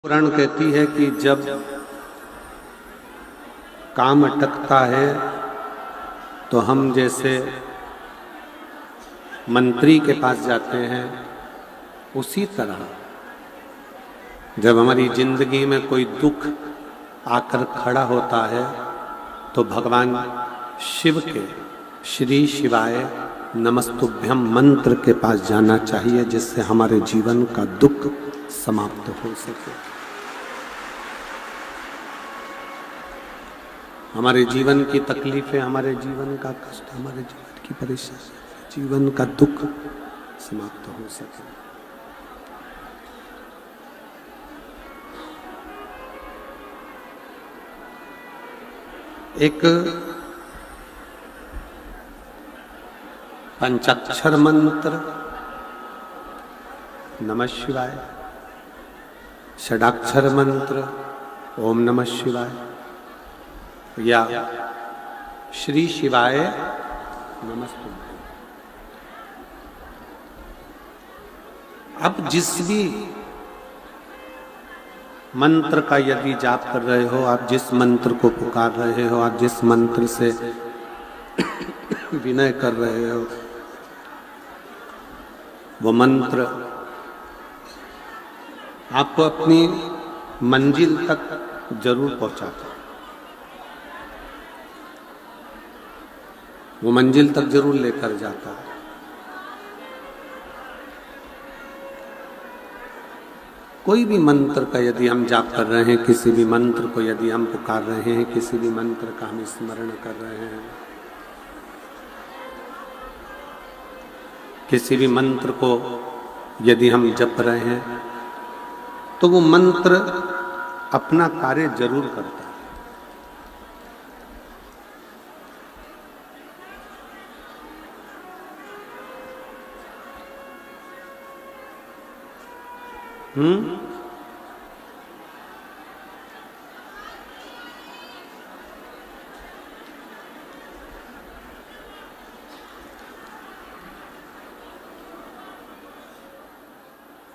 पुराण कहती है कि जब काम अटकता है तो हम जैसे मंत्री के पास जाते हैं, उसी तरह जब हमारी जिंदगी में कोई दुख आकर खड़ा होता है तो भगवान शिव के श्री शिवाय नमस्तुभ्यम मंत्र के पास जाना चाहिए, जिससे हमारे जीवन का दुख समाप्त हो सके। हमारे जीवन की तकलीफें, हमारे जीवन का कष्ट, हमारे जीवन की परेशानी, जीवन का दुख समाप्त हो सके। एक पंचाक्षर मंत्र नमः शिवाय, षडाक्षर मंत्र ओम नमः शिवाय या श्री शिवाय नमस्तुभ्यम। अब जिस भी मंत्र का यदि जाप कर रहे हो, आप जिस मंत्र को पुकार रहे हो, आप जिस मंत्र से विनय कर रहे हो, वो मंत्र आपको अपनी मंजिल तक जरूर पहुंचाता है। वो मंजिल तक जरूर लेकर जाता है। कोई भी मंत्र का यदि हम जाप कर रहे हैं, किसी भी मंत्र को यदि हम पुकार रहे हैं, किसी भी मंत्र का हम स्मरण कर रहे हैं, किसी भी मंत्र को यदि हम जप रहे हैं, तो वो मंत्र अपना कार्य जरूर करता है।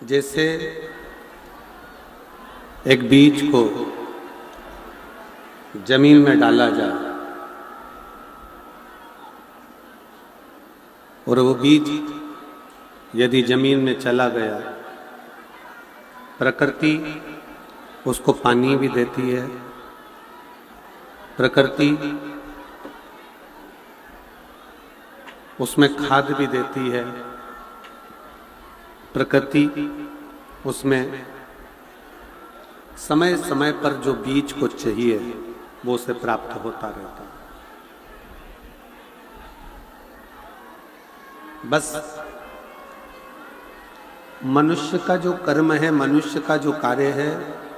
जैसे एक बीज को जमीन में डाला जाए और वो बीज यदि जमीन में चला गया, प्रकृति उसको पानी भी देती है, प्रकृति उसमें खाद भी देती है, प्रकृति उसमें समय समय पर जो बीज को चाहिए वो उसे प्राप्त होता रहता है। बस मनुष्य का जो कर्म है, मनुष्य का जो कार्य है,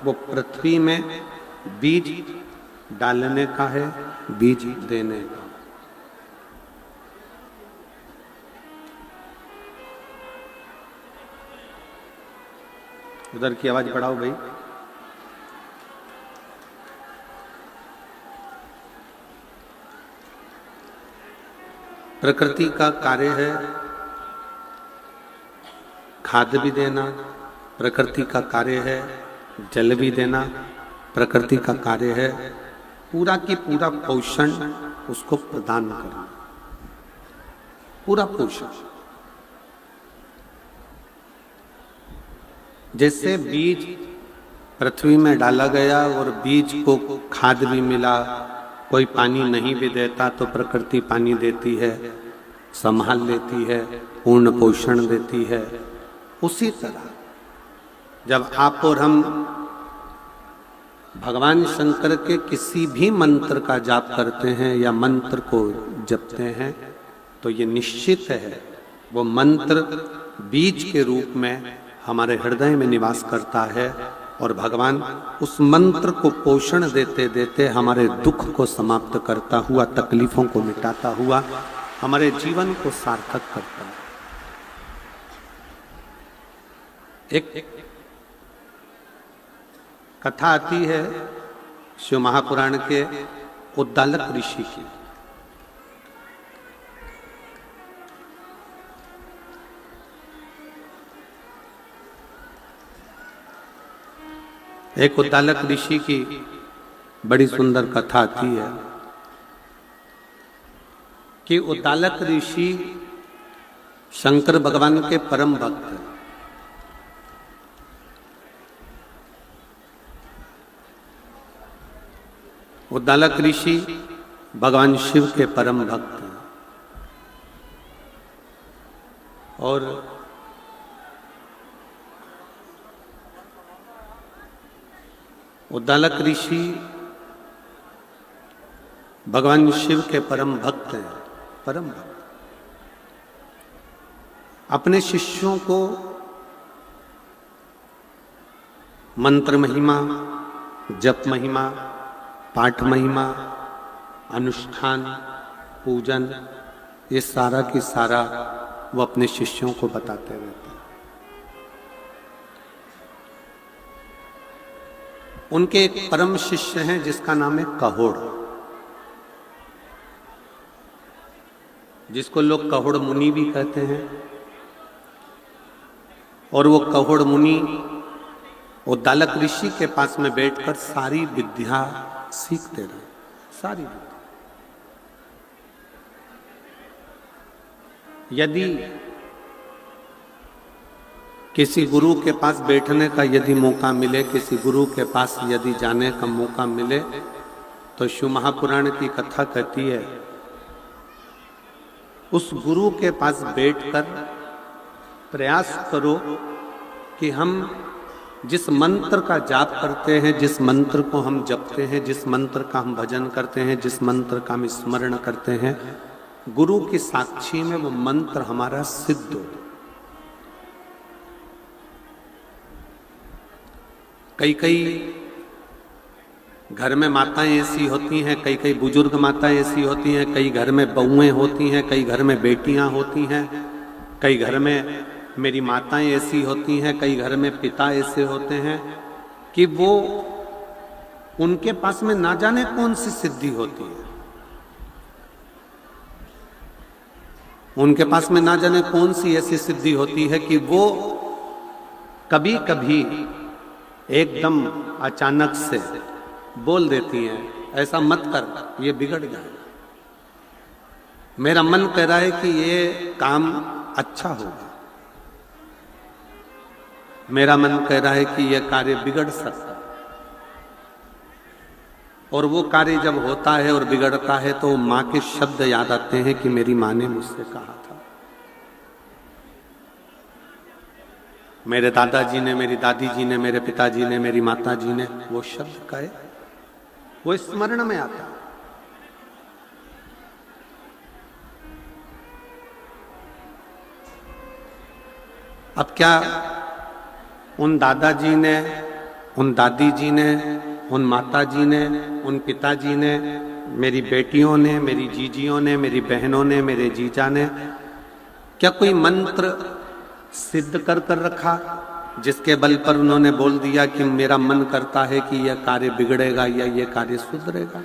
वो पृथ्वी में बीज डालने का है, बीज देने का। उधर की आवाज बढ़ाओ भाई। प्रकृति का कार्य है खाद भी देना, प्रकृति का कार्य है जल भी देना, प्रकृति का कार्य है पूरा की पूरा पोषण उसको प्रदान करना, पूरा पोषण। जैसे बीज पृथ्वी में डाला गया और बीज को खाद भी मिला, कोई पानी नहीं भी देता तो प्रकृति पानी देती है, संभाल लेती है, पूर्ण पोषण देती है। उसी तरह जब आप और हम भगवान शंकर के किसी भी मंत्र का जाप करते हैं या मंत्र को जपते हैं, तो ये निश्चित है वो मंत्र बीज के रूप में हमारे हृदय में निवास करता है और भगवान उस मंत्र को पोषण देते देते हमारे दुख को समाप्त करता हुआ, तकलीफों को मिटाता हुआ हमारे जीवन को सार्थक करता है। एक कथा आती है शिव महापुराण के उद्दालक ऋषि की। एक उद्दालक ऋषि की बड़ी सुंदर कथा आती है कि उद्दालक ऋषि शंकर भगवान के परम भक्त हैं। उद्दालक ऋषि भगवान शिव के परम भक्त हैं और उद्दालक ऋषि भगवान शिव के परम भक्त हैं, परम भक्त। अपने शिष्यों को मंत्र महिमा, जप महिमा, पाठ महिमा, अनुष्ठान, पूजन, ये सारा की सारा वो अपने शिष्यों को बताते रहते हैं। उनके एक परम शिष्य हैं जिसका नाम है कहोड़, जिसको लोग कहोड़ मुनि भी कहते हैं। और वो कहोड़ मुनि उद्दालक ऋषि के पास में बैठकर सारी विद्या सीखते रहे, सारी विद्या। यदि किसी गुरु के पास बैठने का यदि मौका मिले, किसी गुरु के पास यदि जाने का मौका मिले, तो शिव महापुराण की कथा कहती है उस गुरु के पास बैठकर प्रयास करो कि हम जिस मंत्र का जाप करते हैं, जिस मंत्र को हम जपते हैं, जिस मंत्र का हम भजन करते हैं, जिस मंत्र का हम स्मरण करते हैं, गुरु की साक्षी में वो मंत्र हमारा सिद्ध हो। कई कई घर में माताएं ऐसी होती हैं, कई कई बुजुर्ग माताएं ऐसी होती हैं, कई घर में बहुएं होती हैं, कई घर में बेटियां होती हैं, कई घर में मेरी माताएं ऐसी होती हैं, कई घर में पिता ऐसे होते हैं कि वो उनके पास में ना जाने कौन सी सिद्धि होती है, उनके पास में ना जाने कौन सी ऐसी सिद्धि होती है कि वो कभी कभी एकदम अचानक से बोल देती हैं ऐसा मत कर, ये बिगड़ जाएगा। मेरा मन कह रहा है कि ये काम अच्छा होगा, मेरा मन कह रहा है कि यह कार्य बिगड़ सकता है। और वो कार्य जब होता है और बिगड़ता है तो माँ के शब्द याद आते हैं कि मेरी माँ ने मुझसे कहा था, मेरे दादाजी ने, मेरी दादी जी ने, मेरे पिताजी ने, मेरी माता जी ने वो शब्द कहे, वो स्मरण में आता है। अब क्या उन दादाजी ने, उन दादी जी ने, उन माता जी ने, उन पिताजी ने, मेरी बेटियों ने, मेरी जीजियों ने, मेरी बहनों ने, मेरे जीजा ने क्या कोई मंत्र सिद्ध कर कर रखा जिसके बल पर उन्होंने बोल दिया कि मेरा मन करता है कि यह कार्य बिगड़ेगा या यह कार्य सुधरेगा?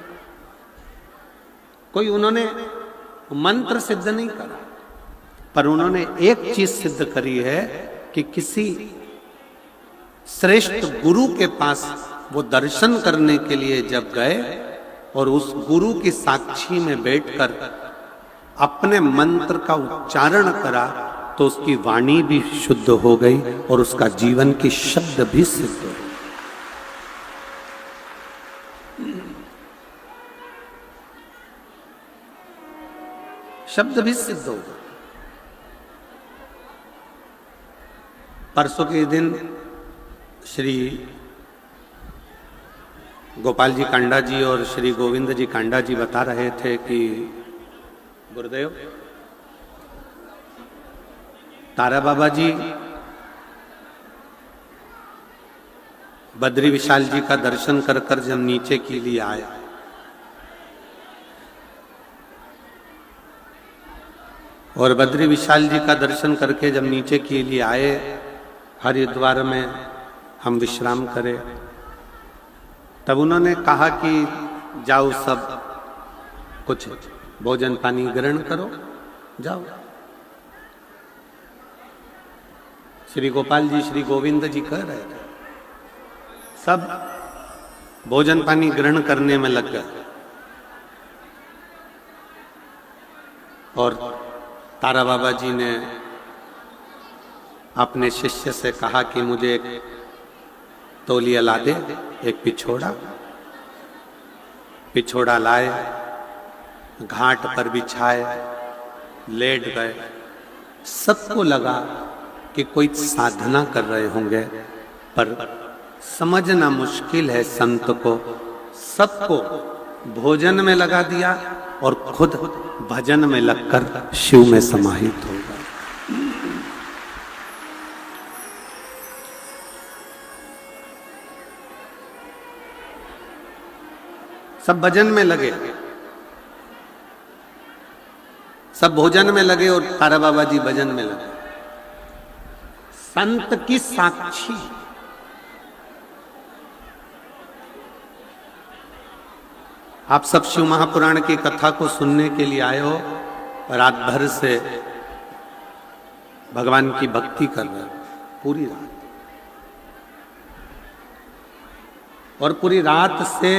कोई उन्होंने मंत्र सिद्ध नहीं करा, पर उन्होंने एक चीज सिद्ध करी है कि किसी श्रेष्ठ गुरु के पास वो दर्शन करने के लिए जब गए और उस गुरु की साक्षी में बैठकर अपने मंत्र का उच्चारण करा तो उसकी वाणी भी शुद्ध हो गई और उसका जीवन के शब्द भी सिद्ध हो गए। शब्द भी सिद्ध हो गए। परसों के दिन श्री गोपाल जी कांडा जी और श्री गोविंद जी कांडा जी बता रहे थे कि गुरुदेव तारा बाबा जी बद्री विशाल जी का दर्शन कर कर जब नीचे के लिए आया और बद्री विशाल जी का दर्शन करके जब नीचे के लिए आए, हरिद्वार में हम विश्राम करें, तब उन्होंने कहा कि जाओ सब कुछ भोजन पानी ग्रहण करो, जाओ। श्री गोपाल जी, श्री गोविंद जी कह रहे थे सब भोजन पानी ग्रहण करने में लग गए और तारा बाबा जी ने अपने शिष्य से कहा कि मुझे एक तौलिया ला दे, एक पिछोड़ा लाए, घाट पर बिछाए, लेट गए। सबको लगा कि कोई साधना कर रहे होंगे, पर समझना मुश्किल है संत को। सबको भोजन में लगा दिया और खुद भजन में लगकर शिव में समाहित हो गए। सब भजन में लगे, सब भोजन में लगे और तारा बाबा जी भजन में लगे। संत की साक्षी आप सब शिव महापुराण की कथा को सुनने के लिए आए हो, रात भर से भगवान की भक्ति कर रहे हो, पूरी रात, और पूरी रात से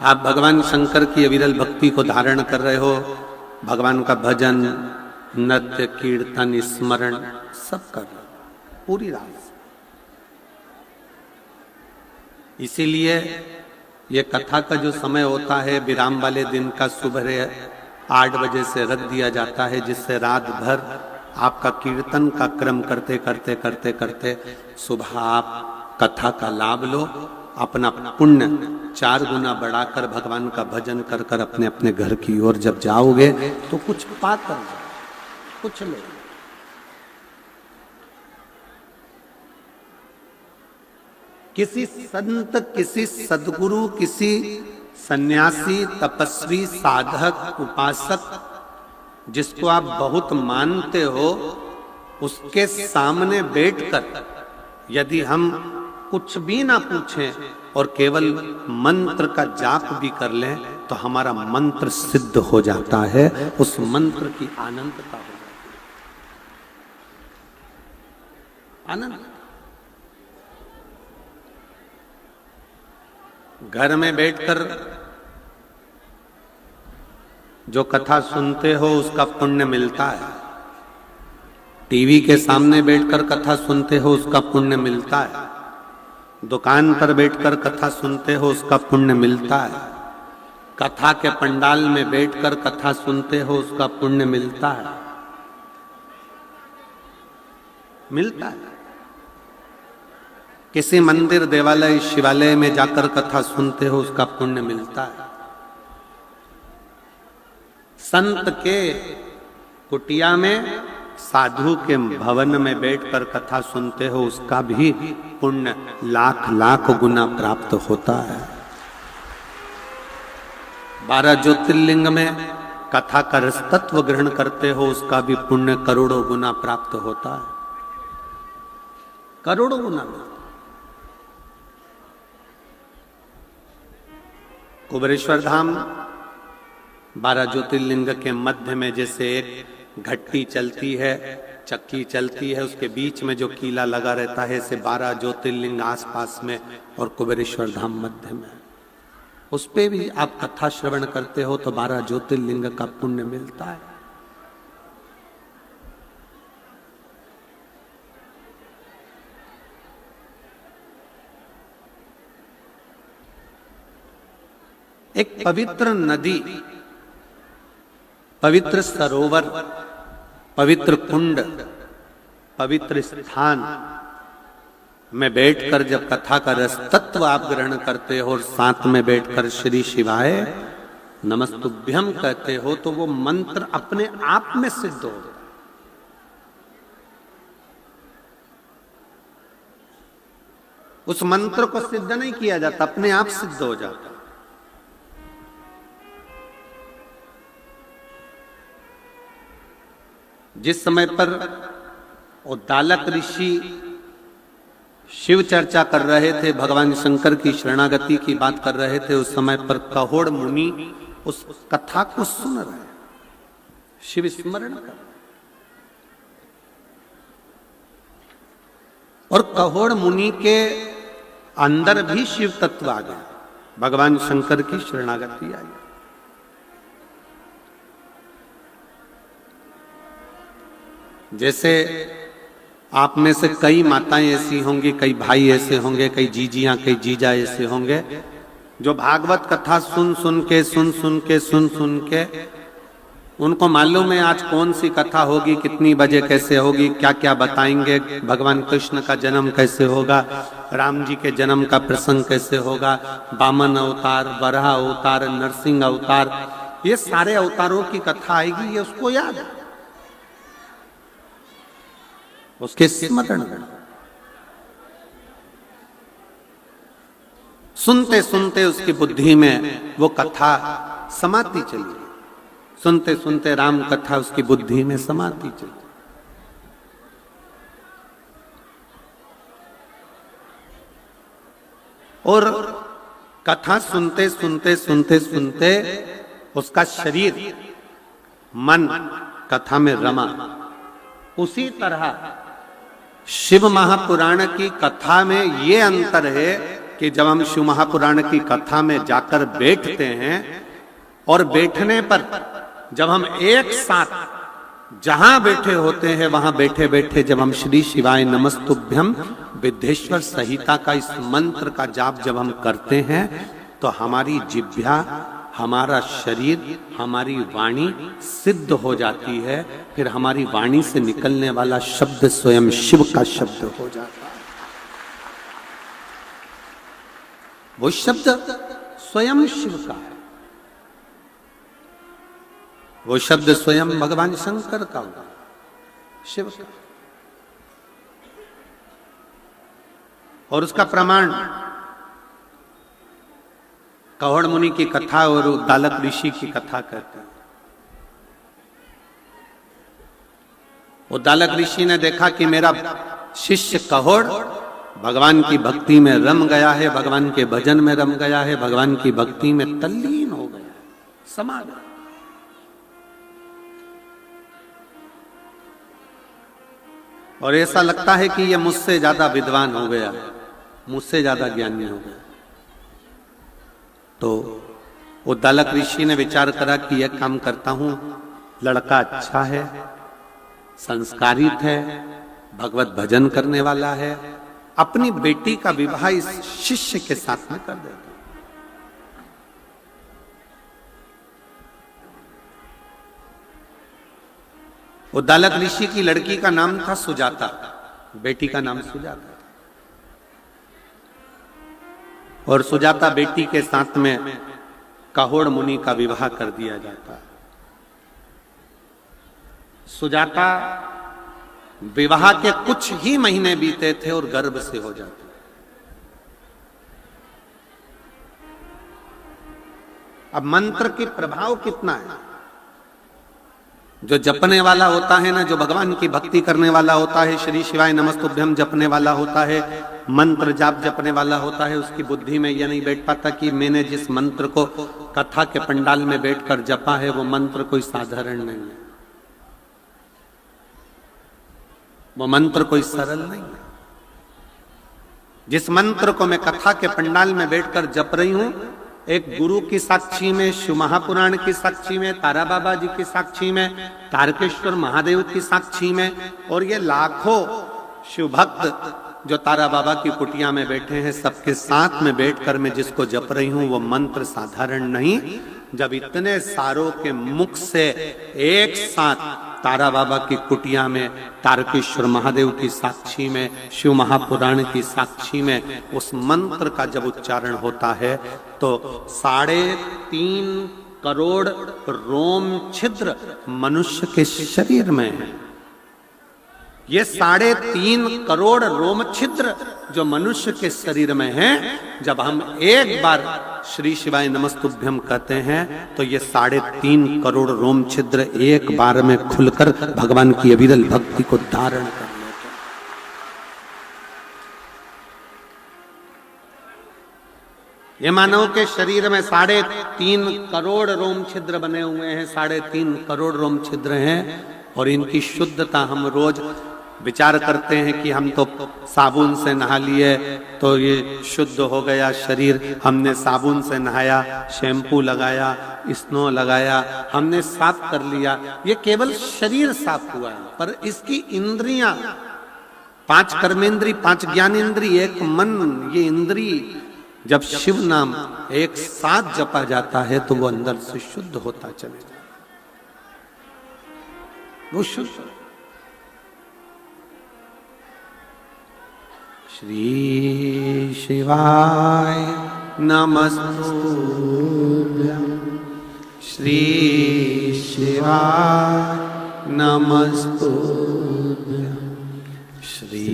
आप भगवान शंकर की अविरल भक्ति को धारण कर रहे हो। भगवान का भजन, नृत्य, कीर्तन, स्मरण सब कर रहे हो पूरी रात। इसीलिए ये कथा का जो समय होता है विराम वाले दिन का सुबह 8 बजे से रख दिया जाता है, जिससे रात भर आपका कीर्तन का क्रम करते करते करते करते सुबह आप कथा का लाभ लो, अपना पुण्य 4 गुना बढ़ाकर भगवान का भजन कर कर अपने अपने घर की ओर जब जाओगे तो कुछ पाकर जाओ, कुछ ले। किसी संत, किसी सद्गुरु, किसी सन्यासी, तपस्वी, साधक, उपासक जिसको आप बहुत मानते हो, उसके सामने बैठकर यदि हम कुछ भी ना पूछें और केवल मंत्र का जाप भी कर लें तो हमारा मंत्र सिद्ध हो जाता है। उस मंत्र की आनंदता हो जाती है, आनंद। घर में बैठकर जो कथा सुनते हो उसका पुण्य मिलता है, टीवी के सामने बैठकर कथा सुनते हो उसका पुण्य मिलता है, दुकान पर बैठकर कथा सुनते हो उसका पुण्य मिलता है, कथा के पंडाल में बैठकर कथा सुनते हो उसका पुण्य मिलता है, मिलता है। किसी मंदिर, देवालय, शिवालय में जाकर कथा सुनते हो उसका पुण्य मिलता है। संत के कुटिया में, साधु के भवन में बैठकर कथा सुनते हो उसका भी पुण्य लाख लाख गुना प्राप्त होता है। 12 ज्योतिर्लिंग में कथा का रसतत्व ग्रहण करते हो उसका भी पुण्य करोड़ों गुना प्राप्त होता है, करोड़ों गुना। कुबेरेश्वर धाम 12 ज्योतिर्लिंग के मध्य में जैसे एक घट्टी चलती है, चक्की चलती है, उसके बीच में जो कीला लगा रहता है, ऐसे 12 ज्योतिर्लिंग आसपास में और कुबेरेश्वर धाम मध्य में। उस पे भी आप कथा श्रवण करते हो तो 12 ज्योतिर्लिंग का पुण्य मिलता है। एक पवित्र नदी, पवित्र सरोवर, पवित्र कुंड, पवित्र स्थान में बैठकर जब कथा का रस तत्व आप ग्रहण करते हो और साथ में बैठकर श्री शिवाय नमस्तुभ्यम कहते हो तो वो मंत्र अपने आप में सिद्ध हो जाता है। उस मंत्र को सिद्ध नहीं किया जाता, अपने आप सिद्ध हो जाता। जिस समय पर उद्दालक ऋषि शिव चर्चा कर रहे थे, भगवान शंकर की शरणागति की बात कर रहे थे, उस समय पर कहोड़ मुनि उस कथा को सुन रहे, शिव स्मरण कर रहे। और कहोड़ मुनि के अंदर भी शिव तत्व आ गया, भगवान शंकर की शरणागति आई। जैसे आप में से कई माताएं ऐसी होंगी, कई भाई ऐसे होंगे, कई जीजियां, कई जीजा ऐसे होंगे जो भागवत कथा सुन सुन के उनको मालूम है आज कौन सी कथा होगी, कितनी बजे कैसे होगी, क्या क्या बताएंगे, भगवान कृष्ण का जन्म कैसे होगा, राम जी के जन्म का प्रसंग कैसे होगा, वामन अवतार, वराह अवतार, नरसिंह अवतार, ये सारे अवतारों की कथा आएगी, ये उसको याद है, उसके स्मरण। सुनते सुनते उसकी बुद्धि में वो कथा समाती चली, सुनते सुनते राम कथा उसकी बुद्धि में समाती चली। और कथा सुनते सुनते उसका शरीर मन कथा में रमा। उसी तरह शिव महापुराण की कथा में ये अंतर है कि जब हम शिव महापुराण की कथा में जाकर बैठते हैं और बैठने पर जब हम एक साथ जहां बैठे होते हैं वहां बैठे बैठे जब हम श्री शिवाय नमस्तुभ्यम विद्येश्वर संहिता का इस मंत्र का जाप जब हम करते हैं तो हमारी जिह्वा, हमारा शरीर, हमारी वाणी सिद्ध हो जाती है। फिर हमारी वाणी से निकलने वाला शब्द स्वयं शिव का शब्द हो जाता है। वो शब्द स्वयं शिव का है, वो शब्द स्वयं भगवान शंकर का होगा, शिव का। और उसका प्रमाण कहोड़ मुनि की कथा और उद्दालक ऋषि की कथा कहते हैं। उद्दालक ऋषि ने देखा कि मेरा शिष्य कहोड़ भगवान की भक्ति में रम गया है, भगवान के भजन में रम गया है, भगवान की भक्ति में तल्लीन हो गया है, समा गया। और ऐसा लगता है कि ये मुझसे ज्यादा विद्वान हो गया, मुझसे ज्यादा ज्ञानी हो गया। तो उद्दालक ऋषि ने विचार करा कि यह काम करता हूं, लड़का अच्छा है, संस्कारित है, भगवत भजन करने वाला है, अपनी बेटी का विवाह इस शिष्य के साथ में कर देता। उद्दालक ऋषि की लड़की का नाम था सुजाता, बेटी का नाम सुजाता। और सुजाता बेटी के साथ में कहोड़ मुनि का विवाह कर दिया जाता है। सुजाता विवाह के कुछ ही महीने बीते थे और गर्भ से हो जाते। अब मंत्र की प्रभाव कितना है, जो जपने वाला होता है ना, जो भगवान की भक्ति करने वाला होता है, श्री शिवाय नमस्तुभ्यम जपने वाला होता है, मंत्र जाप जपने वाला होता है, उसकी बुद्धि में यह नहीं बैठ पाता कि मैंने जिस मंत्र को कथा के पंडाल में बैठकर जपा है वो मंत्र कोई साधारण नहीं है, वो मंत्र कोई सरल नहीं है। जिस मंत्र को मैं कथा के पंडाल में बैठकर जप रही हूं, एक गुरु की साक्षी में, शिव महापुराण की साक्षी में, तारा बाबा जी की साक्षी में, तारकेश्वर महादेव की साक्षी में, और ये लाखों शिव भक्त जो तारा बाबा की कुटिया में बैठे हैं, सबके साथ में बैठकर मैं जिसको जप रही हूं वो मंत्र साधारण नहीं। जब इतने सारों के मुख से एक साथ तारा बाबा की कुटिया में, तारकेश्वर महादेव की साक्षी में, शिव महापुराण की साक्षी में उस मंत्र का जब उच्चारण होता है तो 3.5 करोड़ रोम छिद्र मनुष्य के शरीर में है। ये 3.5 करोड़ रोम छिद्र जो मनुष्य के शरीर में है, जब हम एक बार श्री शिवाय नमस्तुभ्यम कहते हैं तो ये 3.5 करोड़ रोम छिद्र एक बार में खुलकर भगवान की अविरल भक्ति को धारण कर लेते हैं। ये मानव के शरीर में 3.5 करोड़ रोम छिद्र बने हुए हैं, 3.5 करोड़ रोम छिद्र हैं, और इनकी शुद्धता हम रोज विचार करते हैं कि हम तो साबुन से नहा लिए तो ये शुद्ध हो गया शरीर, हमने साबुन से नहाया, शैम्पू लगाया, स्नो लगाया, हमने साफ कर लिया, ये केवल शरीर साफ हुआ है। पर इसकी इंद्रियां, 5 कर्मेंद्री, 5 ज्ञानेंद्री, एक मन, ये इंद्री जब शिव नाम एक साथ जपा जाता है तो वो अंदर से शुद्ध होता चले जाता, वो शुद्ध। श्री शिवाय नमस्तुभ्यं, श्री शिवाय नमस्तुभ्यं, श्री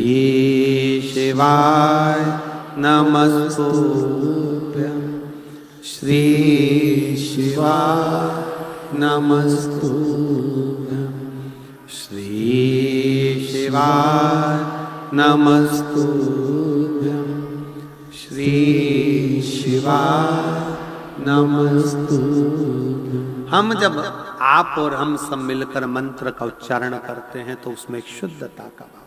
शिवाय नमस्तुभ्यं, श्री शिवाय नमस्तुभ्यं, श्री शिवाय नमस्तुभ्यं, श्री शिवाय नमस्तुभ्यं। हम जब आप और हम सब मिलकर मंत्र का उच्चारण करते हैं तो उसमें एक शुद्धता का भाव।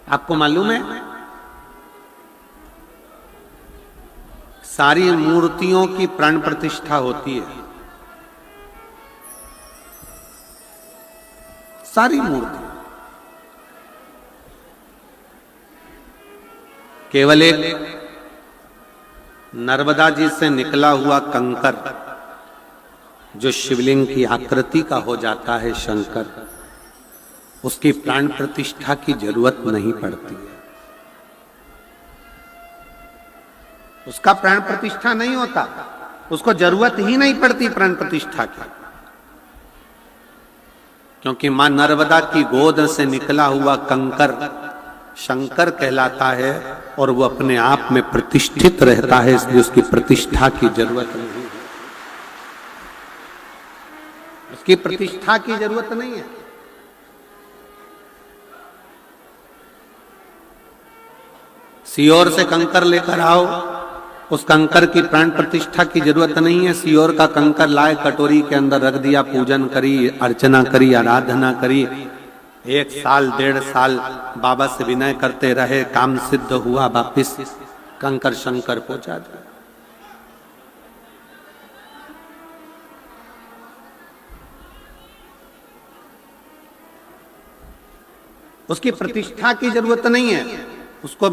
आपको मालूम है सारी मूर्तियों की प्राण प्रतिष्ठा होती है, सारी मूर्ति, केवल एक नर्मदा जी से निकला हुआ कंकर जो शिवलिंग की आकृति का हो जाता है शंकर, उसकी प्राण प्रतिष्ठा की जरूरत नहीं पड़ती है, उसका प्राण प्रतिष्ठा नहीं होता, उसको जरूरत ही नहीं पड़ती प्राण प्रतिष्ठा की, क्योंकि मां नर्मदा की गोद से निकला हुआ कंकर शंकर कहलाता है और वो अपने आप में प्रतिष्ठित रहता है, इसलिए उसकी प्रतिष्ठा की जरूरत नहीं है, उसकी प्रतिष्ठा की जरूरत नहीं है। सियोर से कंकर लेकर आओ, उस कंकर की प्राण प्रतिष्ठा की जरूरत नहीं है। सियोर का कंकर लाए, कटोरी के अंदर रख दिया, पूजन करी, अर्चना करी, आराधना करी, 1 साल 1.5 साल बाबा से विनय करते रहे, काम सिद्ध हुआ, वापिस कंकर शंकर पहुंचा दिया। उसकी प्रतिष्ठा की जरूरत नहीं है, उसको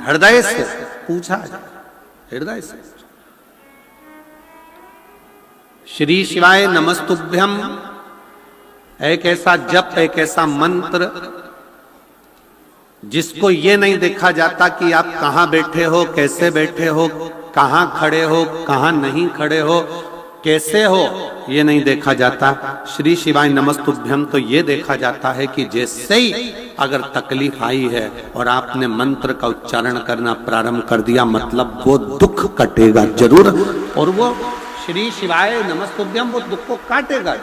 हृदय से पूछा जाए, हृदय से। श्री शिवाय नमस्तुभ्यम एक ऐसा जप, एक ऐसा मंत्र जिसको ये नहीं देखा जाता कि आप कहां बैठे हो, कैसे बैठे हो, कहां खड़े हो, कहां नहीं खड़े हो, कैसे हो, ये नहीं देखा जाता। श्री शिवाय नमस्तुभ्यम तो ये देखा जाता है कि जैसे ही अगर तकलीफ आई है और आपने मंत्र का उच्चारण करना प्रारंभ कर दिया, मतलब वो दुख कटेगा जरूर, और वो श्री शिवाय नमस्तुभ्यम वो दुख को काटेगा।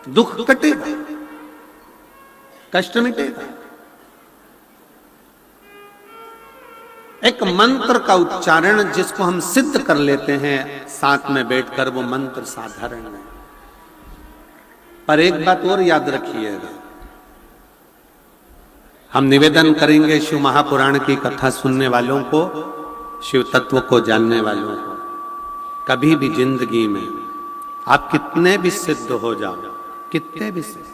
दुख कटेगा, कष्ट मिटेगा। एक मंत्र का उच्चारण जिसको हम सिद्ध कर लेते हैं साथ में बैठकर, वो मंत्र साधारण है। पर एक बात और याद रखिएगा, हम निवेदन करेंगे शिव महापुराण की कथा सुनने वालों को, शिव तत्व को जानने वालों को, कभी भी जिंदगी में आप कितने भी सिद्ध हो जाओ, कितने भी सिद्ध,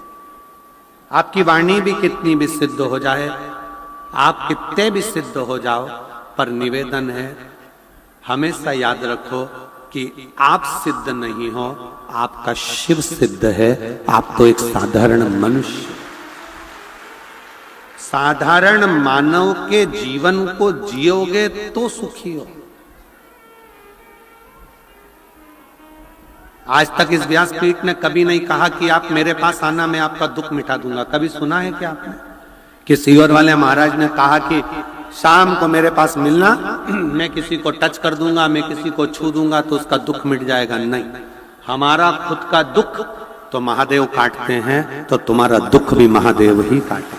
आपकी वाणी भी कितनी भी सिद्ध हो जाए, आप कितने भी सिद्ध हो जाओ, पर निवेदन है हमेशा याद रखो कि आप सिद्ध नहीं हो, आपका शिव सिद्ध है। आप तो एक साधारण मनुष्य, साधारण मानव के जीवन को जियोगे तो सुखी हो। आज तक इस व्यासपीठ ने कभी नहीं कहा कि आप मेरे पास आना, मैं आपका दुख मिटा दूंगा। कभी सुना है क्या आपने कि सीवर वाले महाराज ने कहा कि शाम को मेरे पास मिलना, मैं किसी को टच कर दूंगा, मैं किसी को छू दूंगा तो उसका दुख मिट जाएगा? नहीं, हमारा खुद का दुख तो महादेव काटते हैं, तो तुम्हारा दुख भी महादेव ही काटे।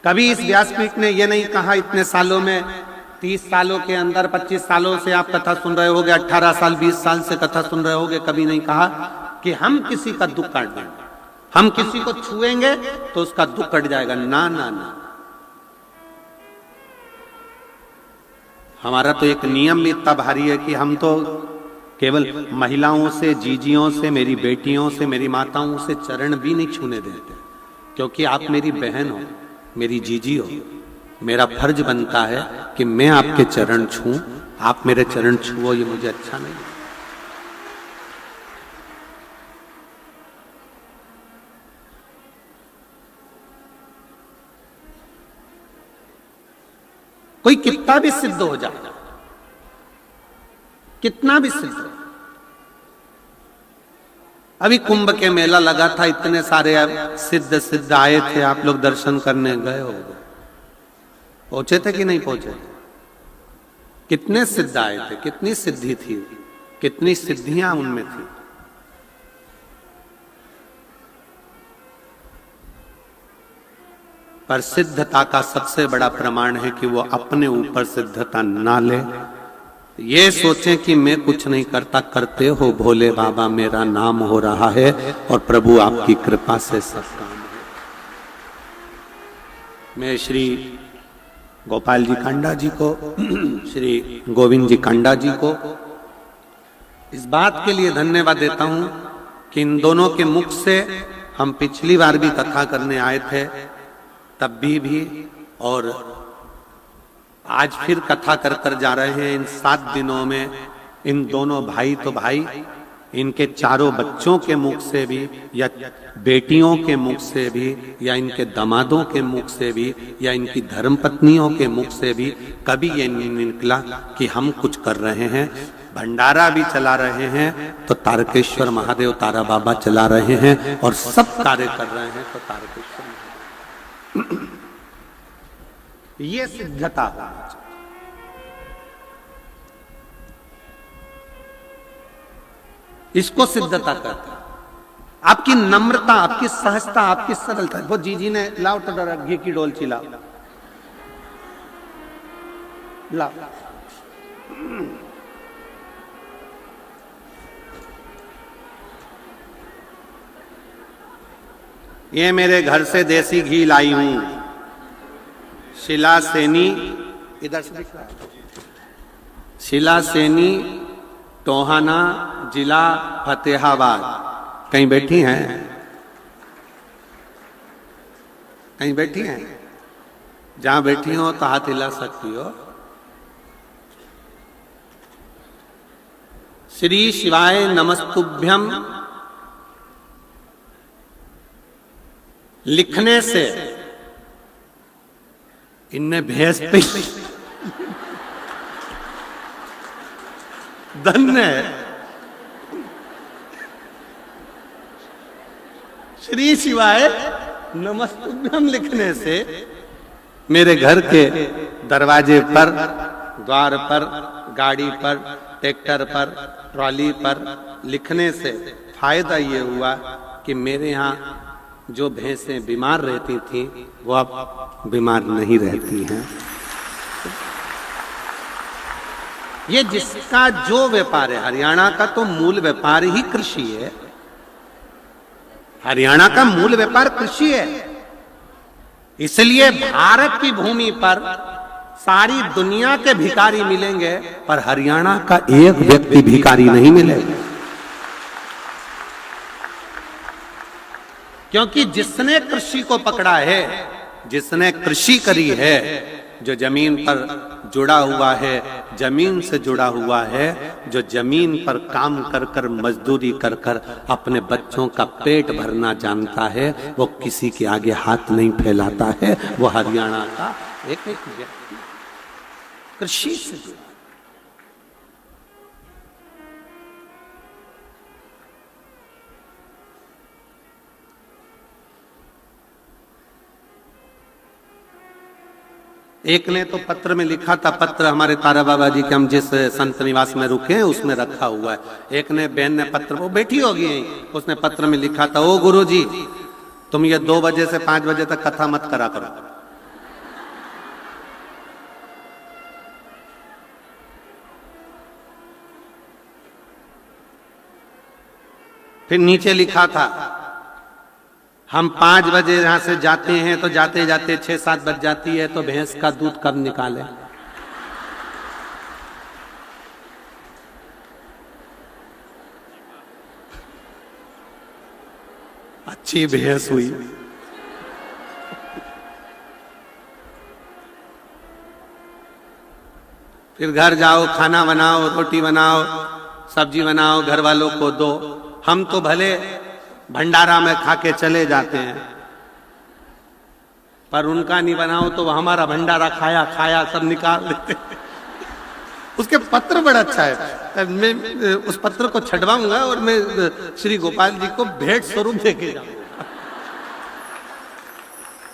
कभी इस व्यासपीठ ने यह नहीं कहा इतने सालों में, 30 सालों के अंदर, 25 सालों से आप कथा सुन रहे होगे, 18 साल 20 साल से कथा सुन रहे होगे, कभी नहीं कहा कि हम किसी का दुख काट देंगे, हम किसी को छुएंगे तो उसका दुख कट जाएगा। ना ना ना, हमारा तो एक नियम भी इतना भारी है कि हम तो केवल महिलाओं से, जीजियों से, मेरी बेटियों से, मेरी माताओं से चरण भी नहीं छूने देते, क्योंकि आप मेरी बहन हो, मेरी जीजी हो। मेरा फर्ज बनता है कि मैं आपके चरण छूं, आप मेरे चरण छुओ, ये मुझे अच्छा नहीं। कोई कितना भी सिद्ध हो जाए, कितना भी सिद्ध। अभी कुंभ के मेला लगा था, इतने सारे सिद्ध सिद्ध आए थे, आप लोग दर्शन करने गए हो, पहुंचे थे कि नहीं पहुंचे? कितने सिद्ध आए थे, कितनी सिद्धि थी, कितनी सिद्धियां उनमें थी। पर सिद्धता का सबसे बड़ा प्रमाण है कि वो अपने ऊपर सिद्धता ना ले, ये सोचें कि मैं कुछ नहीं करता, करते हो भोले बाबा, मेरा नाम हो रहा है और प्रभु आपकी कृपा से सब काम है। मैं श्री गोपाल जी कांडा जी को, श्री गोविंद जी कांडा जी को इस बात के लिए धन्यवाद देता हूं कि इन दोनों के मुख से हम पिछली बार भी कथा करने आए थे, तब भी और आज फिर कथा कर कर जा रहे हैं। इन 7 दिनों में इन दोनों भाई तो भाई, इनके चारों बच्चों के मुख से भी, या बेटियों के मुख से भी, या इनके दामादों के मुख से भी, या इनकी धर्मपत्नियों के मुख से भी कभी ये नहीं निकला कि हम कुछ कर रहे हैं। भंडारा भी चला रहे हैं तो तारकेश्वर महादेव, तारा बाबा चला रहे हैं, और सब कार्य कर रहे हैं तो तारकेश्वर महादेव। ये सिद्धता होना चाहिए। इसको सिद्धता कहते हैं। आपकी नम्रता, आपकी सहजता, आपकी सरलता। वो जीजी ने लाओ तो घी की डोलची लाओ, लाओ। ये मेरे घर से देसी घी लाई हूं, शिला सेनी, इधर से दिख रहा है, शिला सेनी, टोहाना, जिला फतेहाबाद। कहीं बैठी हैं? कहीं बैठी हैं? जहां बैठी हो तो हाथ हिला सकती हो। श्री शिवाय नमस्तुभ्यम लिखने से इनने भैंस पे धन्य है। श्री शिवाय नमस्तुभ्यम लिखने से मेरे घर के दरवाजे पर, द्वार पर, गाड़ी पर, ट्रैक्टर पर, ट्रॉली पर लिखने से फायदा ये हुआ कि मेरे यहाँ जो भैंसें बीमार रहती थी वो अब बीमार नहीं रहती हैं। ये जिसका जो व्यापार है, हरियाणा का तो मूल व्यापार ही कृषि है। हरियाणा का मूल व्यापार कृषि है, इसलिए भारत की भूमि पर सारी दुनिया के भिखारी मिलेंगे, पर हरियाणा का एक व्यक्ति भिखारी नहीं मिलेगा। क्योंकि जिसने कृषि को पकड़ा है, जिसने कृषि करी है, जो जमीन पर जुड़ा हुआ है, जमीन से जुड़ा हुआ है, जो जमीन पर काम कर कर, मजदूरी कर कर अपने बच्चों का पेट भरना जानता है, वो किसी के आगे हाथ नहीं फैलाता है। वो हरियाणा का एक व्यक्ति कृषि से जुड़ा। एक ने तो पत्र में लिखा था, पत्र हमारे तारा बाबा जी के हम जिस संत निवास में रुके हैं उसमें रखा हुआ है। एक ने बहन ने पत्र, वो बैठी होगी, उसने पत्र में लिखा था, ओ गुरु जी तुम ये 2 बजे से 5 बजे तक कथा मत करा करो। फिर नीचे लिखा था हम 5 बजे यहां से जाते हैं तो जाते जाते 6-7 बज जाती है, तो भैंस का दूध कब निकाले। अच्छी भैंस हुई। फिर घर जाओ, खाना बनाओ, रोटी बनाओ, सब्जी बनाओ, घर वालों को दो। हम तो भले भंडारा में खा के चले जाते हैं, पर उनका नहीं बनाओ तो हमारा भंडारा खाया खाया सब निकाल देते। उसके पत्र बड़ा अच्छा है, मैं उस पत्र को छटवाऊंगा और मैं श्री गोपाल जी को भेंट स्वरूप देके जाऊंगा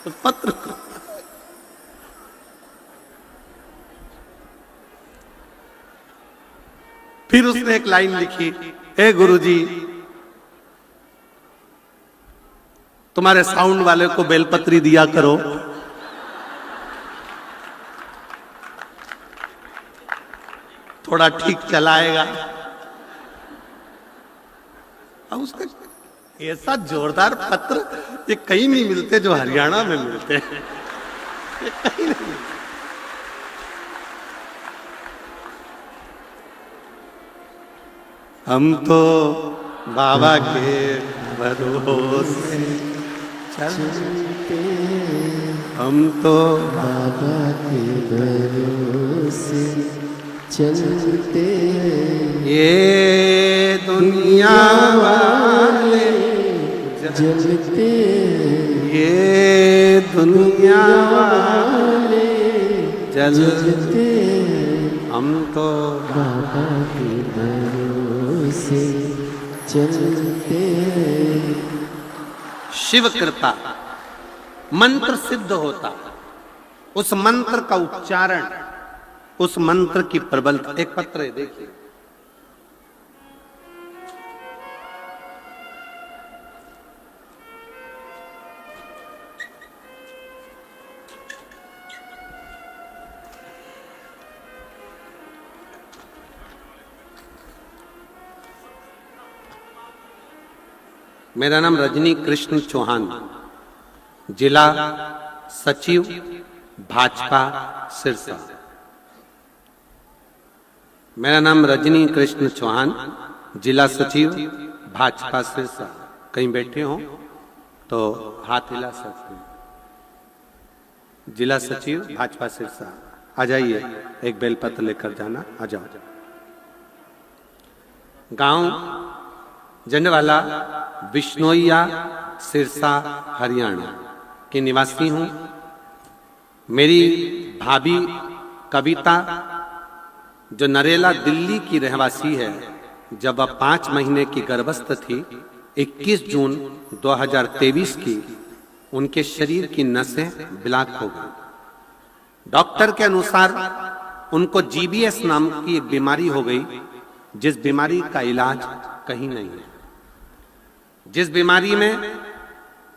उस पत्र को। फिर उसने एक लाइन लिखी, हे गुरुजी, तुम्हारे साउंड वाले को बेलपत्री दिया करो। थोड़ा ठीक चलाएगा। अब उसका ऐसा जोरदार पत्र ये कहीं नहीं मिलते जो हरियाणा में मिलते हैं, ये कहीं नहीं मिलते। हम तो बाबा के भरोसे चलते, हम तो बाबा के भरोसे चलते, ये दुनिया वाले जलते, ये दुनिया वाले जलते, हम तो बाबा के भरोसे चलते। शिव कृपा मंत्र सिद्ध होता, उस मंत्र का उच्चारण, उस मंत्र की प्रबलता। एक पत्र है, देखिए, मेरा नाम रजनी कृष्ण चौहान, जिला सचिव भाजपा सिरसा। मेरा नाम रजनी कृष्ण चौहान, जिला सचिव भाजपा सिरसा। कहीं बैठे हो तो हाथ हिला सकते हैं। जिला सचिव भाजपा सिरसा, आ जाइए, एक बेलपत्र लेकर जाना, आ जाओ। गांव जंडवाला, बिश्नोइया, सिरसा, हरियाणा के निवासी हूं। मेरी भाभी कविता, जो नरेला दिल्ली की रहवासी है, जब वह 5 महीने की गर्भस्थ थी, 21 जून 2023 की उनके शरीर की नसें ब्लॉक हो गई। डॉक्टर के अनुसार उनको जीबीएस नाम की एक बीमारी हो गई, जिस बीमारी का इलाज कहीं नहीं है, जिस बीमारी में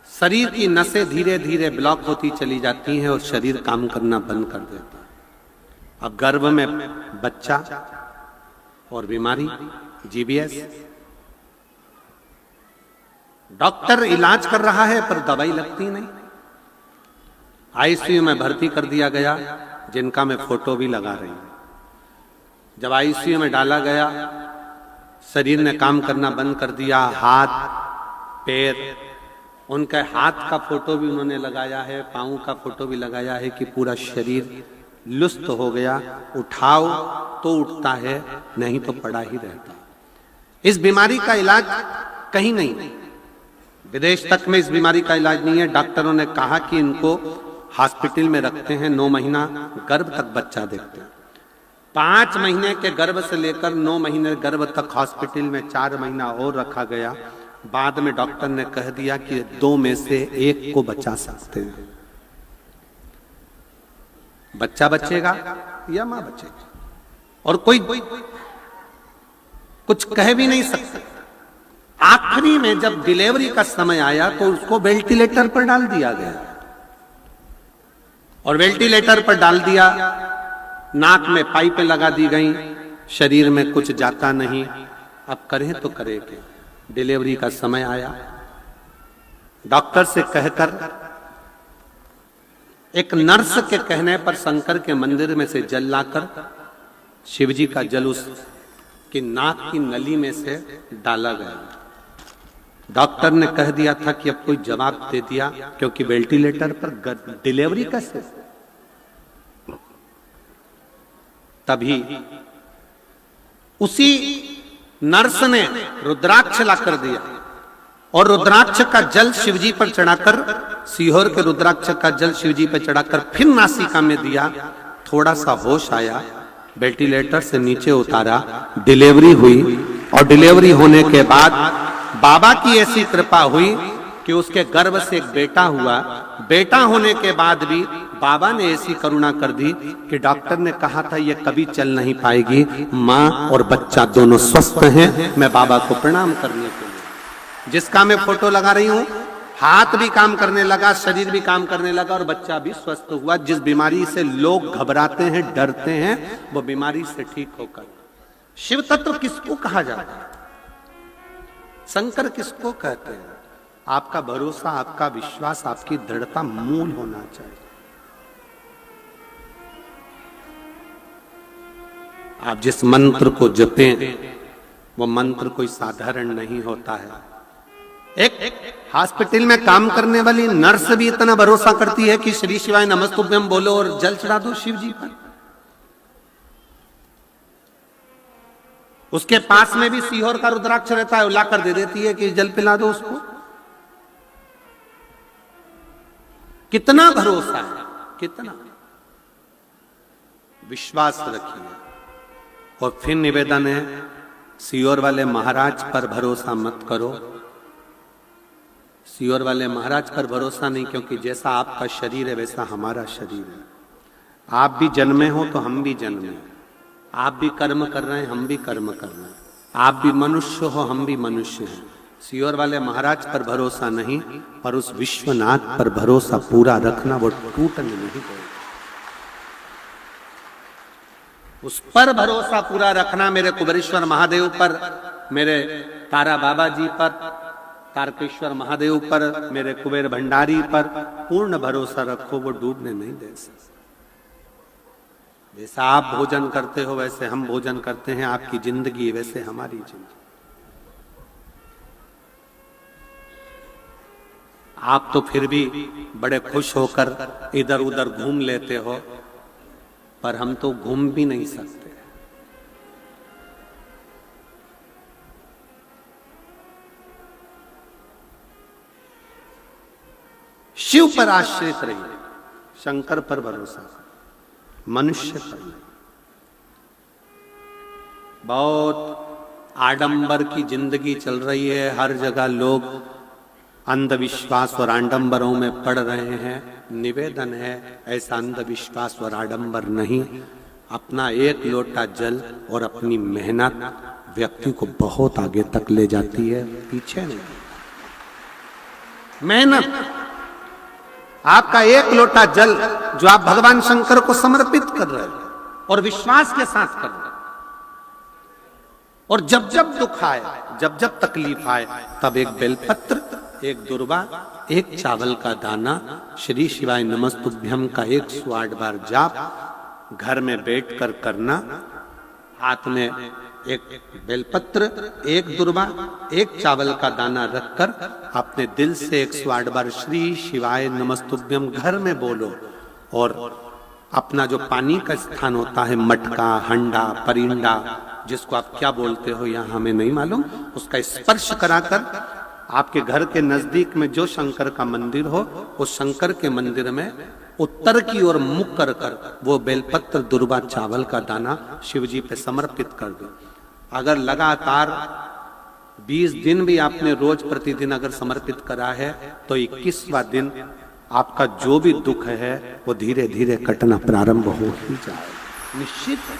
शरीर की नसें धीरे धीरे ब्लॉक होती चली जाती हैं और शरीर काम करना बंद कर देता है। अब गर्भ में बच्चा और बीमारी जीबीएस। डॉक्टर इलाज कर रहा है पर दवाई लगती नहीं। आईसीयू में भर्ती कर दिया गया, जिनका मैं फोटो भी लगा रही हूं। जब आईसीयू में डाला गया, शरीर ने काम करना बंद कर दिया। हाथ पैर, उनके हाथ का फोटो भी उन्होंने लगाया है, पांव का फोटो भी लगाया है कि पूरा शरीर लुस्त हो गया। उठाओ तो उठता है, नहीं तो पड़ा ही रहता। इस बीमारी का इलाज कहीं नहीं, विदेश तक में इस बीमारी का इलाज नहीं है। डॉक्टरों ने कहा कि इनको हॉस्पिटल में रखते हैं, 9 महीना गर्भ तक बच्चा देखते हैं। 5 महीने के गर्भ से लेकर 9 महीने गर्भ तक हॉस्पिटल में 4 महीना और रखा गया। बाद में डॉक्टर ने कह दिया कि 2 में से 1 को बचा सकते हैं। बच्चा बचेगा या मां बचेगी, और कोई कुछ कह भी नहीं सकता। आखिरी में जब डिलीवरी का समय आया तो उसको वेंटिलेटर पर डाल दिया गया, और वेंटिलेटर पर डाल दिया, नाक में पाइपें लगा दी गई, शरीर में कुछ जाता नहीं। अब करें तो करें क्या? डिलीवरी का समय आया, डॉक्टर से कहकर एक नर्स के कहने पर शंकर के मंदिर में से जल लाकर शिवजी का जल उसकी नाक की नली में से डाला गया। डॉक्टर ने कह दिया था कि अब कोई जवाब दे दिया, क्योंकि वेंटिलेटर पर डिलीवरी कैसे। तभी उसी नर्स ने रुद्राक्ष ला कर दिया और रुद्राक्ष का जल शिवजी पर चढ़ाकर, सीहोर के रुद्राक्ष का जल शिवजी पर चढ़ाकर फिर नासिका में दिया। थोड़ा सा होश आया, वेंटिलेटर से नीचे उतारा, डिलीवरी हुई। और डिलीवरी होने के बाद बाबा की ऐसी कृपा हुई कि उसके गर्भ से एक बेटा हुआ। बेटा होने के बाद भी बाबा ने ऐसी करुणा कर दी कि डॉक्टर ने कहा था ये कभी चल नहीं पाएगी, माँ और बच्चा दोनों स्वस्थ हैं। मैं बाबा को प्रणाम करने के लिए, जिसका मैं फोटो लगा रही हूँ, हाथ भी काम करने लगा, शरीर भी काम करने लगा और बच्चा भी स्वस्थ हुआ। जिस बीमारी से लोग घबराते हैं, डरते हैं, वो बीमारी से ठीक होकर। शिव तत्व किसको कहा जाता है? शंकर किसको कहते हैं? आपका भरोसा, आपका विश्वास, आपकी दृढ़ता मूल होना चाहिए। आप जिस मंत्र को जपें वो मंत्र कोई साधारण नहीं होता है। एक हॉस्पिटल में काम करने वाली नर्स भी इतना भरोसा करती है कि श्री शिवाय नमस्तुभ्यम बोलो और जल चढ़ा दो शिव जी पर। उसके पास में भी सीहोर का रुद्राक्ष रहता है, लाकर दे देती है कि जल पिला दो उसको। कितना भरोसा है, कितना विश्वास रखिए। और फिर निवेदन है, सीहोर वाले महाराज पर भरोसा मत करो। सीहोर वाले महाराज पर भरोसा नहीं, क्योंकि जैसा आपका शरीर है वैसा हमारा शरीर है। आप भी जन्मे हो तो हम भी जन्मे, आप भी कर्म कर रहे हैं, हम भी कर्म कर रहे हैं। आप भी मनुष्य हो, हम भी मनुष्य हैं। सीहोर वाले महाराज पर भरोसा नहीं, पर उस विश्वनाथ पर भरोसा पूरा रखना, वो टूटने नहीं देगा। उस पर भरोसा पूरा रखना, मेरे कुबेरेश्वर महादेव पर, मेरे तारा बाबा जी पर, तारकेश्वर महादेव पर, मेरे कुबेर भंडारी पर पूर्ण भरोसा रखो, वो डूबने नहीं दे सकते। जैसा आप भोजन करते हो वैसे हम भोजन करते हैं, आपकी जिंदगी वैसे हमारी जिंदगी। आप तो फिर भी बड़े खुश होकर इधर उधर घूम लेते हो, पर हम तो घूम भी नहीं सकते। शिव पर आश्रित रहिए, शंकर पर भरोसा करो, मनुष्य पर नहीं। बहुत आडंबर की जिंदगी चल रही है, हर जगह लोग अंधविश्वास और आडंबरों में पड़ रहे हैं। निवेदन है, ऐसा अंधविश्वास और आडंबर नहीं। अपना एक लोटा जल और अपनी मेहनत व्यक्ति को बहुत आगे तक ले जाती है, पीछे नहीं। मेहनत, आपका एक लोटा जल जो आप भगवान शंकर को समर्पित कर रहे हैं और विश्वास के साथ कर रहे हैं, और जब जब दुख आए, जब जब तकलीफ आए, तब एक बेलपत्र, एक दुर्वा, एक चावल का दाना, श्री शिवाय नमस्तुभ्यम का 108 बार जाप घर में बैठकर करना। हाथ में एक बेलपत्र, एक दुर्वा, एक चावल का दाना रखकर अपने दिल से 108 बार श्री शिवाय नमस्तुभ्यम घर में बोलो। और अपना जो पानी का स्थान होता है, मटका, हंडा, परिंडा, जिसको आप क्या बोलते हो यहाँ हमें नहीं मालूम, उसका स्पर्श कराकर आपके घर के नजदीक में जो शंकर का मंदिर हो, उस शंकर के मंदिर में उत्तर की ओर मुख कर कर वो बेलपत्र, दुर्वा, चावल का दाना शिवजी पे समर्पित कर दो। अगर लगातार 20 दिन भी आपने रोज प्रतिदिन अगर समर्पित करा है, तो 21वां दिन आपका जो भी दुख है वो धीरे धीरे कटना प्रारंभ हो ही जाए। निश्चित है,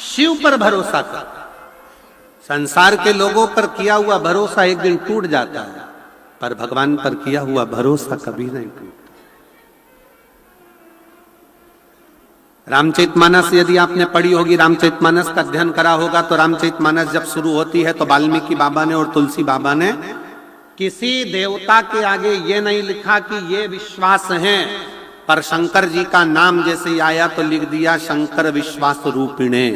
शिव पर भरोसा कर। संसार के लोगों पर किया हुआ भरोसा एक दिन टूट जाता है, पर भगवान पर किया हुआ भरोसा कभी नहीं टूटता। रामचरितमानस यदि आपने पढ़ी होगी, रामचरितमानस का अध्ययन करा होगा, तो रामचरितमानस जब शुरू होती है तो वाल्मीकि बाबा ने और तुलसी बाबा ने किसी देवता के आगे ये नहीं लिखा कि ये विश्वास है, पर शंकर जी का नाम जैसे ही आया तो लिख दिया शंकर विश्वास रूपिणे,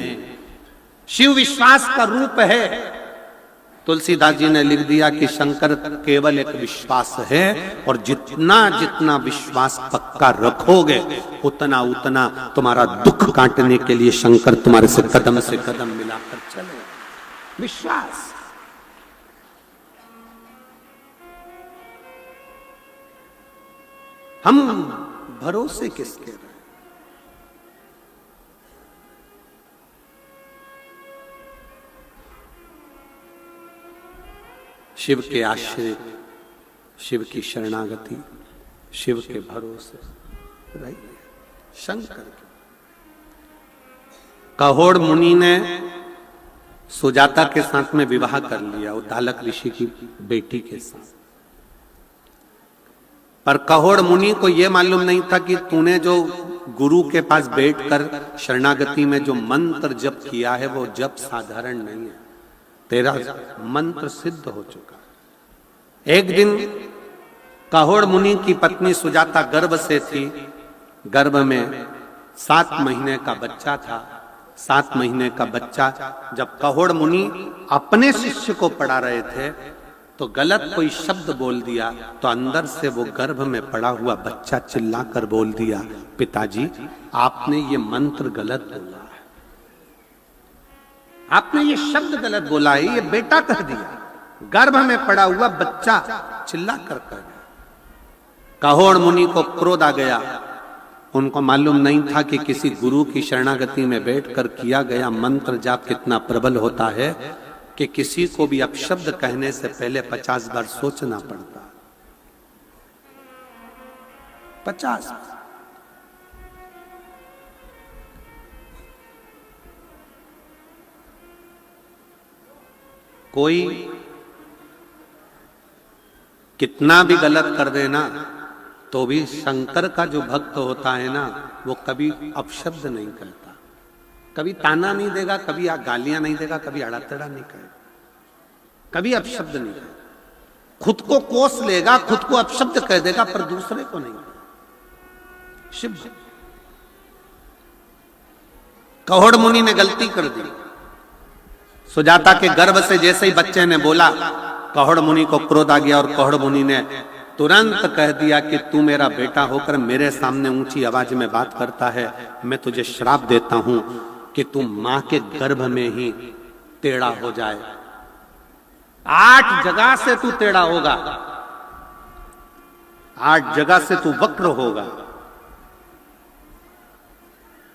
शिव विश्वास का रूप है। तुलसीदास जी ने लिख दिया कि शंकर केवल एक विश्वास है, और जितना जितना विश्वास पक्का रखोगे उतना उतना तुम्हारा दुख काटने के लिए शंकर तुम्हारे से कदम मिलाकर चले। विश्वास। हम भरोसे किसके रहे? शिव के आश्रय, शिव की शरणागति, शिव के भरोसे रहिए। शंकर के कहोड़ मुनि ने सुजाता के साथ में विवाह कर लिया, उद्दालक ऋषि की बेटी के साथ, पर कहोड़ मुनि को यह मालूम नहीं था कि तूने जो गुरु के पास बैठकर शरणागति में जो मंत्र जप किया है वो जप साधारण नहीं है, तेरा मंत्र सिद्ध हो चुका। एक दिन कहोड़ मुनि की पत्नी सुजाता गर्भ से थी, गर्भ में 7 महीने का बच्चा था। 7 महीने का बच्चा जब कहोड़ मुनि अपने शिष्य को पढ़ा रहे थे तो गलत कोई शब्द बोल दिया, तो अंदर से वो गर्भ में पड़ा हुआ बच्चा चिल्लाकर बोल दिया, पिताजी आपने ये मंत्र गलत बोला है, आपने ये शब्द गलत बोला है, ये बेटा कह दिया। गर्भ में पड़ा हुआ बच्चा चिल्ला कर कह गया। कहोड़ मुनि को क्रोध आ गया। उनको मालूम नहीं था कि किसी गुरु की शरणागति में बैठकर किया गया मंत्र जाप कितना प्रबल होता है, कि किसी को भी अपशब्द कहने से पहले 50 बार सोचना पड़ता। 50। कोई कितना भी गलत कर देना तो भी शंकर का जो भक्त होता है ना, वो कभी अपशब्द नहीं कहता, कभी ताना नहीं देगा, कभी गालियां नहीं देगा, कभी अड़ातड़ा नहीं कहेगा, कभी अपशब्द नहीं कहेगा। खुद को कोस लेगा, खुद को अपशब्द कह देगा, पर दूसरे को नहीं। शिव कहोड़ मुनि ने गलती कर दी। सुजाता के गर्भ से जैसे ही बच्चे ने बोला, कहोड़ मुनि को क्रोध आ गया और कहोड़ मुनि ने तुरंत कह दिया कि तू मेरा बेटा होकर मेरे सामने ऊंची आवाज में बात करता है, मैं तुझे श्राप देता हूं कि तू मां के गर्भ में ही टेढ़ा हो जाए। 8 जगह से तू टेढ़ा होगा, 8 जगह से तू वक्र होगा।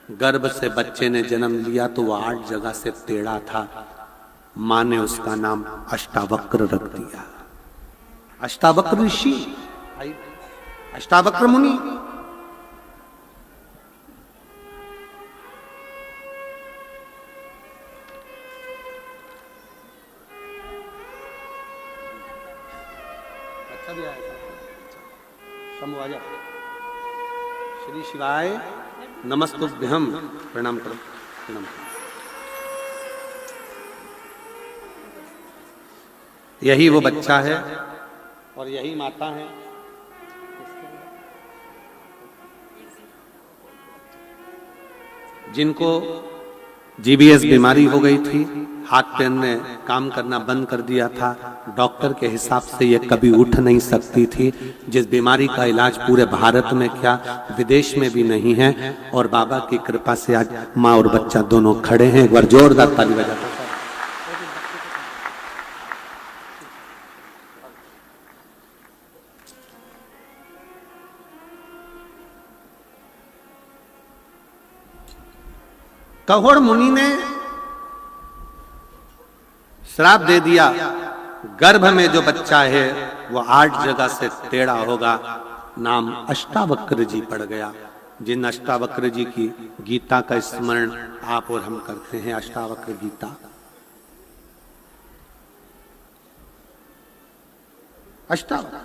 गर्भ से बच्चे ने जन्म लिया तो वह 8 जगह से टेढ़ा था। मां ने उसका नाम अष्टावक्र रख दिया। अष्टावक्र ऋषि, अष्टावक्र मुनि। अच्छा भी आया था। श्री शिवाय नमस्तुभ्यम। प्रणाम करो, प्रणाम करो। यही वो बच्चा है और यही माता है। जिनको जीबीएस बीमारी हो गई थी, हाथ पैर ने काम करना बंद कर दिया था, डॉक्टर के हिसाब से ये कभी उठ नहीं सकती थी, जिस बीमारी का इलाज पूरे भारत में क्या विदेश में भी नहीं है, और बाबा की कृपा से आज माँ और बच्चा दोनों खड़े हैं। एक बार जोरदार ताली बजाते। कहोड़ मुनि ने श्राप दे दिया, गर्भ में जो बच्चा है वो 8 जगह से टेढ़ा होगा। नाम अष्टावक्र जी पड़ गया। जिन अष्टावक्र जी की गीता का स्मरण आप और हम करते हैं, अष्टावक्र गीता। अष्टावक्र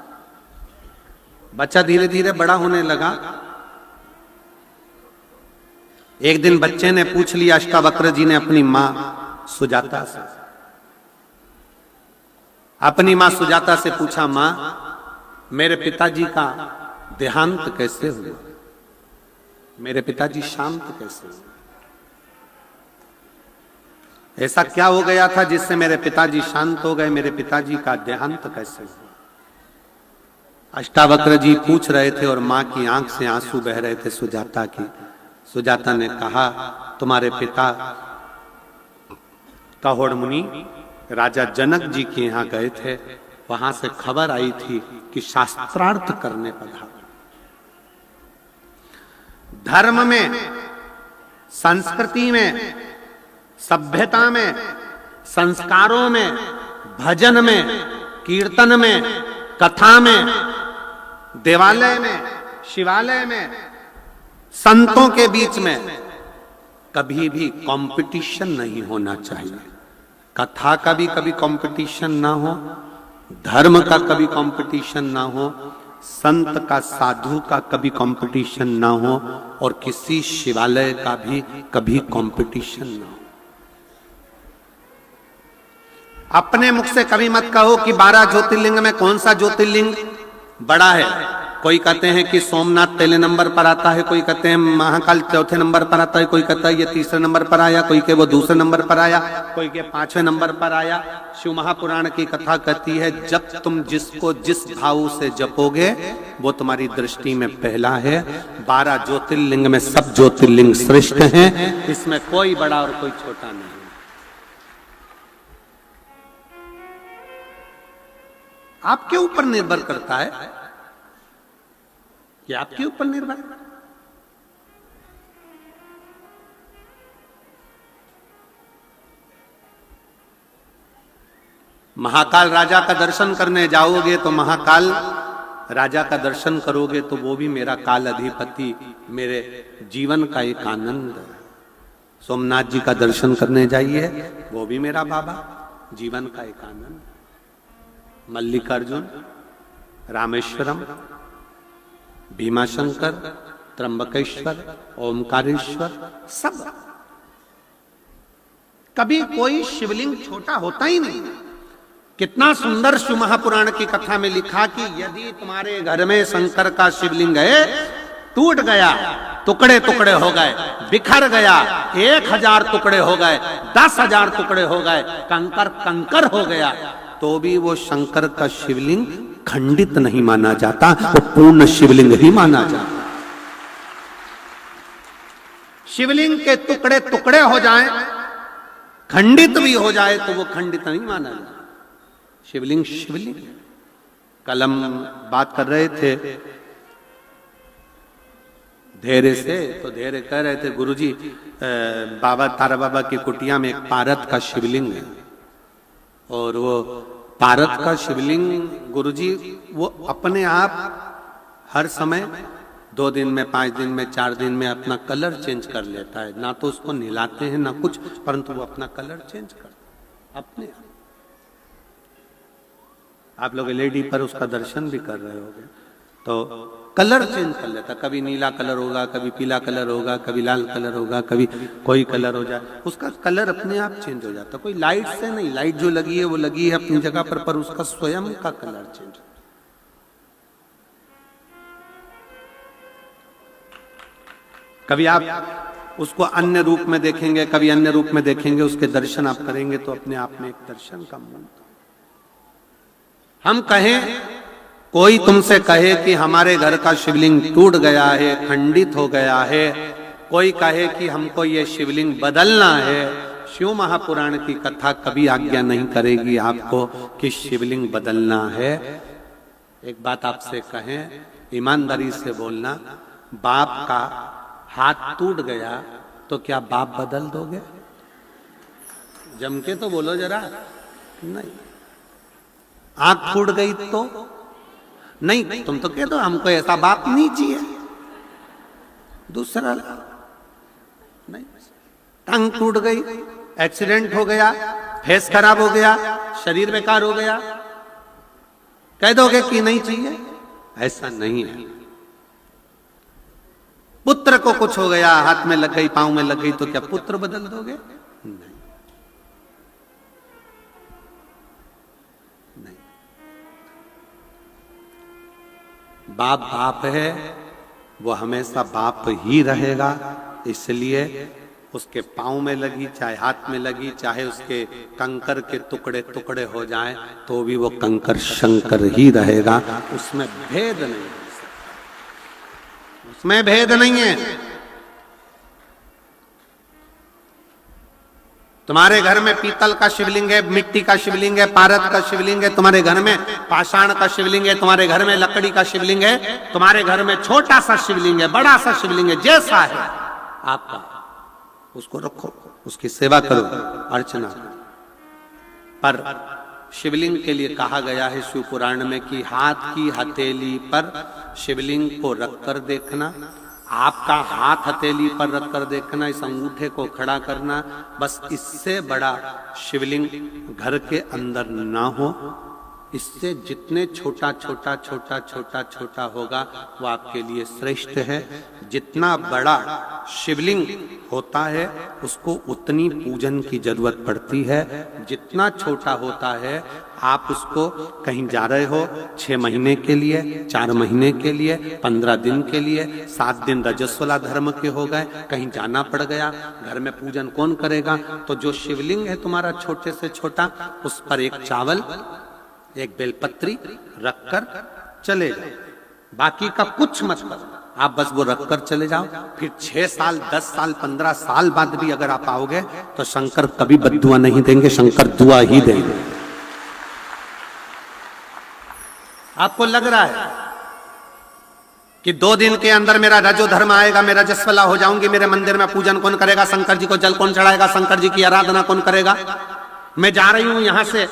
बच्चा धीरे धीरे बड़ा होने लगा। एक दिन बच्चे ने पूछ लिया, अष्टावक्र जी ने अपनी मां सुजाता से, अपनी मां सुजाता से पूछा, मां मेरे पिताजी का देहांत कैसे हुआ, मेरे पिताजी शांत कैसे हुए, ऐसा क्या हो गया था जिससे मेरे पिताजी शांत हो गए, मेरे पिताजी का देहांत कैसे हुआ। अष्टावक्र जी पूछ रहे थे और मां की आंख से आंसू बह रहे थे सुजाता की। सुजाता ने कहा, तुम्हारे पिता काहोड़ मुनि राजा जनक जी के यहां गए थे, वहां से खबर आई थी कि शास्त्रार्थ करने पधारे। धर्म में, संस्कृति में, सभ्यता में, संस्कारों में, भजन में, कीर्तन में, कथा में, देवालय में, शिवालय में, संतों के बीच में कभी भी कंपटीशन नहीं होना चाहिए। कथा का भी कभी कंपटीशन ना हो, धर्म का कभी कंपटीशन ना हो, संत का, साधु का कभी कंपटीशन ना हो, और किसी शिवालय का भी कभी कंपटीशन ना हो। अपने मुख से कभी मत कहो कि 12 ज्योतिर्लिंग में कौन सा ज्योतिर्लिंग बड़ा है। कोई कहते हैं कि सोमनाथ पहले नंबर पर आता है, कोई कहते हैं महाकाल चौथे नंबर पर आता है, कोई कहता है ये तीसरे नंबर पर आया, कोई के वो दूसरे नंबर पर आया, कोई के 5वें नंबर पर आया। शिव महापुराण की कथा कहती है, जब तुम जिसको जिस भाव से जपोगे वो तुम्हारी दृष्टि में पहला है। 12 ज्योतिर्लिंग में सब ज्योतिर्लिंग श्रेष्ठ हैं, इसमें कोई बड़ा और कोई छोटा नहीं। आपके ऊपर निर्भर करता है, ये आपके ऊपर निर्भर है। महाकाल राजा का दर्शन करने जाओगे तो महाकाल राजा का दर्शन करोगे तो वो भी मेरा काल अधिपति, मेरे जीवन का एक आनंद है। सोमनाथ जी का दर्शन करने जाइए, वो भी मेरा बाबा, जीवन का एक आनंद। मल्लिकार्जुन, रामेश्वरम, भीमाशंकर, त्र्यंबकेश्वर, ओमकारेश्वर, सब। कभी कोई शिवलिंग छोटा होता ही नहीं। कितना सुंदर शिव महापुराण की कथा में लिखा कि यदि तुम्हारे घर में शंकर का शिवलिंग है, टूट गया, टुकड़े टुकड़े हो गए, बिखर गया, 1000 टुकड़े हो गए, 10,000 टुकड़े हो गए, कंकर कंकर हो गया, तो भी वो शंकर का शिवलिंग खंडित नहीं माना जाता, वो पूर्ण शिवलिंग ही माना जाता। शिवलिंग के टुकड़े टुकड़े हो जाएं, खंडित भी हो जाए तो वो खंडित नहीं माना जाता। शिवलिंग शिवलिंग। कल हम बात कर रहे थे धैर्य से, तो धैर्य कह रहे थे, गुरुजी बाबा तारा बाबा की कुटिया में एक पारत का शिवलिंग है, और वो पारत का शिवलिंग गुरुजी वो अपने आप हर समय 2 दिन में, 5 दिन में, 4 दिन में अपना कलर चेंज कर लेता है। ना तो उसको नहलाते हैं ना कुछ, परंतु वो अपना कलर चेंज करता है अपने आप। आप लोग एलईडी पर उसका दर्शन भी कर रहे होंगे, तो कलर चेंज कर लेता, कभी नीला कलर होगा, कभी पीला कलर होगा, कभी लाल कलर होगा, कभी कोई कलर हो जाए, उसका कलर अपने आप चेंज हो जाता। कोई लाइट से नहीं, लाइट जो लगी है वो लगी है अपनी जगह पर उसका स्वयं का कलर चेंज होता। कभी आप उसको अन्य रूप में देखेंगे, कभी अन्य रूप में देखेंगे, उसके दर्शन आप करेंगे तो अपने आप में एक दर्शन का मूल। हम कहें, कोई तुमसे कहे कि हमारे घर का शिवलिंग टूट गया है, खंडित हो गया है, कोई कहे कि हमको ये शिवलिंग बदलना है, शिव महापुराण की कथा कभी आज्ञा नहीं करेगी आपको कि शिवलिंग बदलना है। एक बात आपसे कहें, ईमानदारी से बोलना, बाप का हाथ टूट गया तो क्या बाप बदल दोगे? जम के तो बोलो जरा। नहीं। आंख फूट गई तो नहीं, तुम तो कह दो हमको ऐसा बाप नहीं चाहिए, दूसरा नहीं। टांग टूट गई, एक्सीडेंट हो गया, फेस खराब हो गया, शरीर बेकार हो गया, कह दोगे कि नहीं चाहिए? ऐसा नहीं है। पुत्र को कुछ हो गया, हाथ में लग गई, पांव में लग गई, तो क्या पुत्र बदल दोगे? नहीं, नहीं। बाप बाप है, वो हमेशा बाप ही रहेगा। इसलिए उसके पांव में लगी, चाहे हाथ में लगी, चाहे उसके कंकर के टुकड़े टुकड़े हो जाएं, तो भी वो कंकर शंकर ही रहेगा। उसमें भेद नहीं है, उसमें भेद नहीं है। तुम्हारे घर में पीतल का शिवलिंग है, मिट्टी का शिवलिंग है, पारद का शिवलिंग है, तुम्हारे घर में पाषाण का शिवलिंग है, तुम्हारे घर में लकड़ी का शिवलिंग है, तुम्हारे घर में छोटा सा शिवलिंग है, बड़ा सा शिवलिंग है, जैसा है आपका, उसको रखो, उसकी सेवा करो, अर्चना करो। पर शिवलिंग के लिए कहा गया है शिव पुराण में कि हाथ की हथेली पर शिवलिंग को रखकर देखना, आपका हाथ हथेली पर रखकर देखना, इस अंगूठे को खड़ा करना, बस इससे बड़ा शिवलिंग घर के अंदर ना हो। इससे जितने छोटा छोटा छोटा छोटा छोटा होगा वो आपके लिए श्रेष्ठ है। जितना बड़ा शिवलिंग होता है उसको उतनी पूजन की जरूरत पड़ती है। जितना छोटा होता है, आप उसको कहीं जा रहे हो 6 महीने के लिए, 4 महीने के लिए, 15 दिन के लिए, 7 दिन रजस्वला धर्म के हो गए, कहीं जाना पड़ गया, घर में पूजन कौन करेगा? तो जो शिवलिंग है तुम्हारा छोटे से छोटा, उस पर एक चावल, एक बेलपत्री रखकर चले जाओ, बाकी का कुछ मत करो, आप बस वो रखकर चले जाओ। फिर 6 साल, 10 साल, 15 साल बाद भी अगर आप आओगे तो शंकर कभी बद्दुआ नहीं देंगे, शंकर दुआ ही देंगे। आपको लग रहा है कि 2 दिन के अंदर मेरा रजो धर्म आएगा, मैं रजस्वला हो जाऊंगी, मेरे मंदिर में पूजन कौन करेगा? शंकर जी को जल कौन चढ़ाएगा? शंकर जी की आराधना कौन करेगा? मैं जा रही हूं यहां से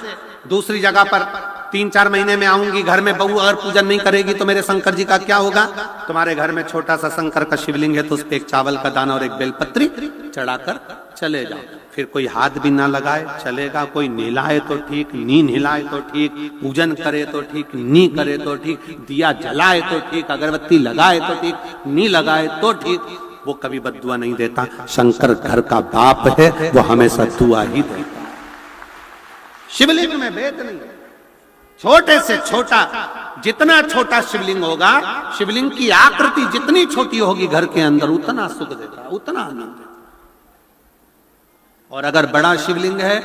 दूसरी जगह पर, 3-4 महीने में आऊंगी, घर में बहू अगर पूजन नहीं करेगी तो मेरे शंकर जी का क्या होगा? तुम्हारे घर में छोटा सा शंकर का शिवलिंग है तो उस पे एक चावल का दाना और एक बेलपत्री चढ़ाकर चले जाओ। फिर कोई हाथ भी ना लगाए चलेगा, कोई नहलाए तो ठीक, नी नहलाए तो ठीक, पूजन करे तो ठीक, नी करे तो ठीक, दिया जलाए तो ठीक, अगरबत्ती लगाए तो ठीक, नी लगाए तो ठीक, वो कभी बद्दुआ नहीं देता। शंकर घर का बाप है, वो हमेशा दुआ ही देता। शिवलिंग में भेद नहीं, छोटे से छोटा, जितना छोटा शिवलिंग होगा, शिवलिंग की आकृति जितनी छोटी होगी घर के अंदर, उतना सुख देता, उतना आनंद देता। और अगर बड़ा शिवलिंग है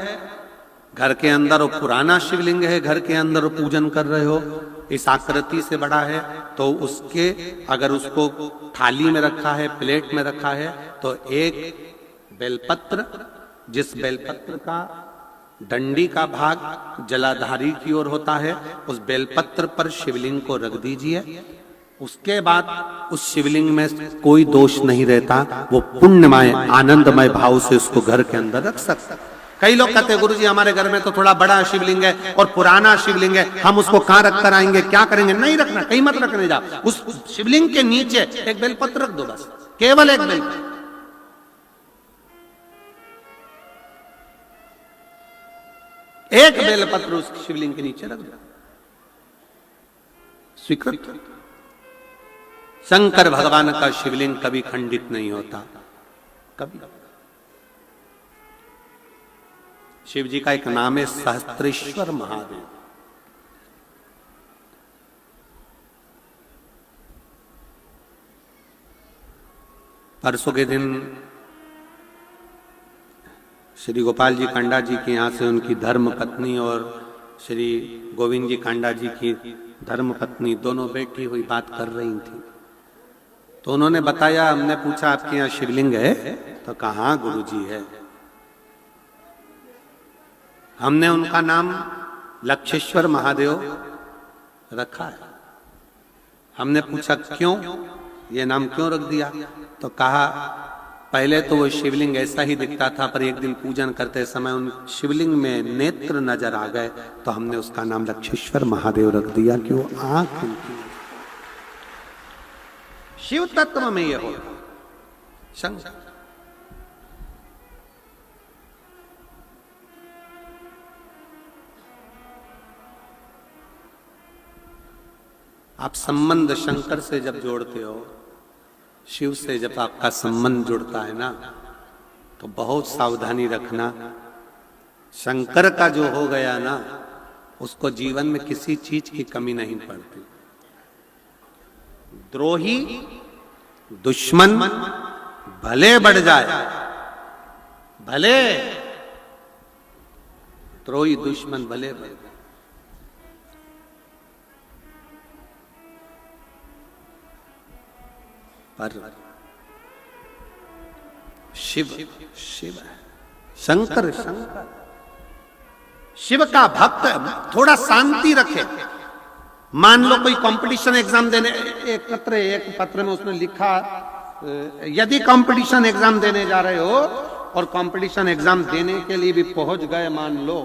घर के अंदर, और पुराना शिवलिंग है घर के अंदर, पूजन कर रहे हो, इस आकृति से बड़ा है, तो उसके अगर उसको थाली में रखा है, प्लेट में रखा है, तो एक बेलपत्र, जिस बेलपत्र का डंडी का भाग जलाधारी की ओर होता है, उस बेलपत्र पर शिवलिंग को रख दीजिए। उसके बाद उस शिवलिंग में कोई दोष नहीं रहता, वो पुण्यमय आनंदमय भाव से उसको घर के अंदर रख सकता। कई लोग कहते हैं गुरुजी हमारे घर में तो थोड़ा बड़ा शिवलिंग है और पुराना शिवलिंग है, हम उसको कहां रख कर आएंगे, क्या करेंगे? नहीं रखना, कहीं मत रखने जाओ, उस शिवलिंग के नीचे एक बेलपत्र रख दो, बस केवल एक बेलपत्र, एक बेलपत्र उस शिवलिंग के नीचे रख दो, स्वीकृत। शंकर भगवान का शिवलिंग कभी खंडित नहीं होता, कभी। शिव जी का एक नाम है सहस्त्रेश्वर महादेव। परसों के दिन श्री गोपाल जी कांडा जी के यहाँ से उनकी धर्म पत्नी और श्री गोविंद जी कांडा जी की धर्म पत्नी दोनों बैठी हुई बात कर रही थी। तो उन्होंने बताया, हमने पूछा आपके यहाँ शिवलिंग है? तो कहा गुरुजी है। हमने उनका नाम लक्षेश्वर महादेव रखा है। हमने पूछा क्यों, ये नाम क्यों रख दिया? तो कहा पहले तो वो शिवलिंग ऐसा ही दिखता था, पर एक दिन पूजन करते समय उन शिवलिंग में नेत्र नजर आ गए, तो हमने उसका नाम लक्षेश्वर महादेव रख दिया कि वो आंख उनकी। शिव तत्व में ये हो शंकर। आप संबंध शंकर से जब जोड़ते हो, शिव से जब आपका संबंध जुड़ता है ना, तो बहुत सावधानी रखना। शंकर का जो हो गया ना, उसको जीवन में किसी चीज की कमी नहीं पड़ती। द्रोही दुश्मन भले बढ़ जाए, भले द्रोही दुश्मन भले बढ़ जाए, पर शिव शिव है, शंकर शंकर। शिव का भक्त थोड़ा शांति रखे। मान लो कोई कंपटीशन एग्जाम देने, एक पत्र में उसने लिखा, यदि कंपटीशन एग्जाम देने जा रहे हो और कंपटीशन एग्जाम देने के लिए भी पहुंच गए, मान लो,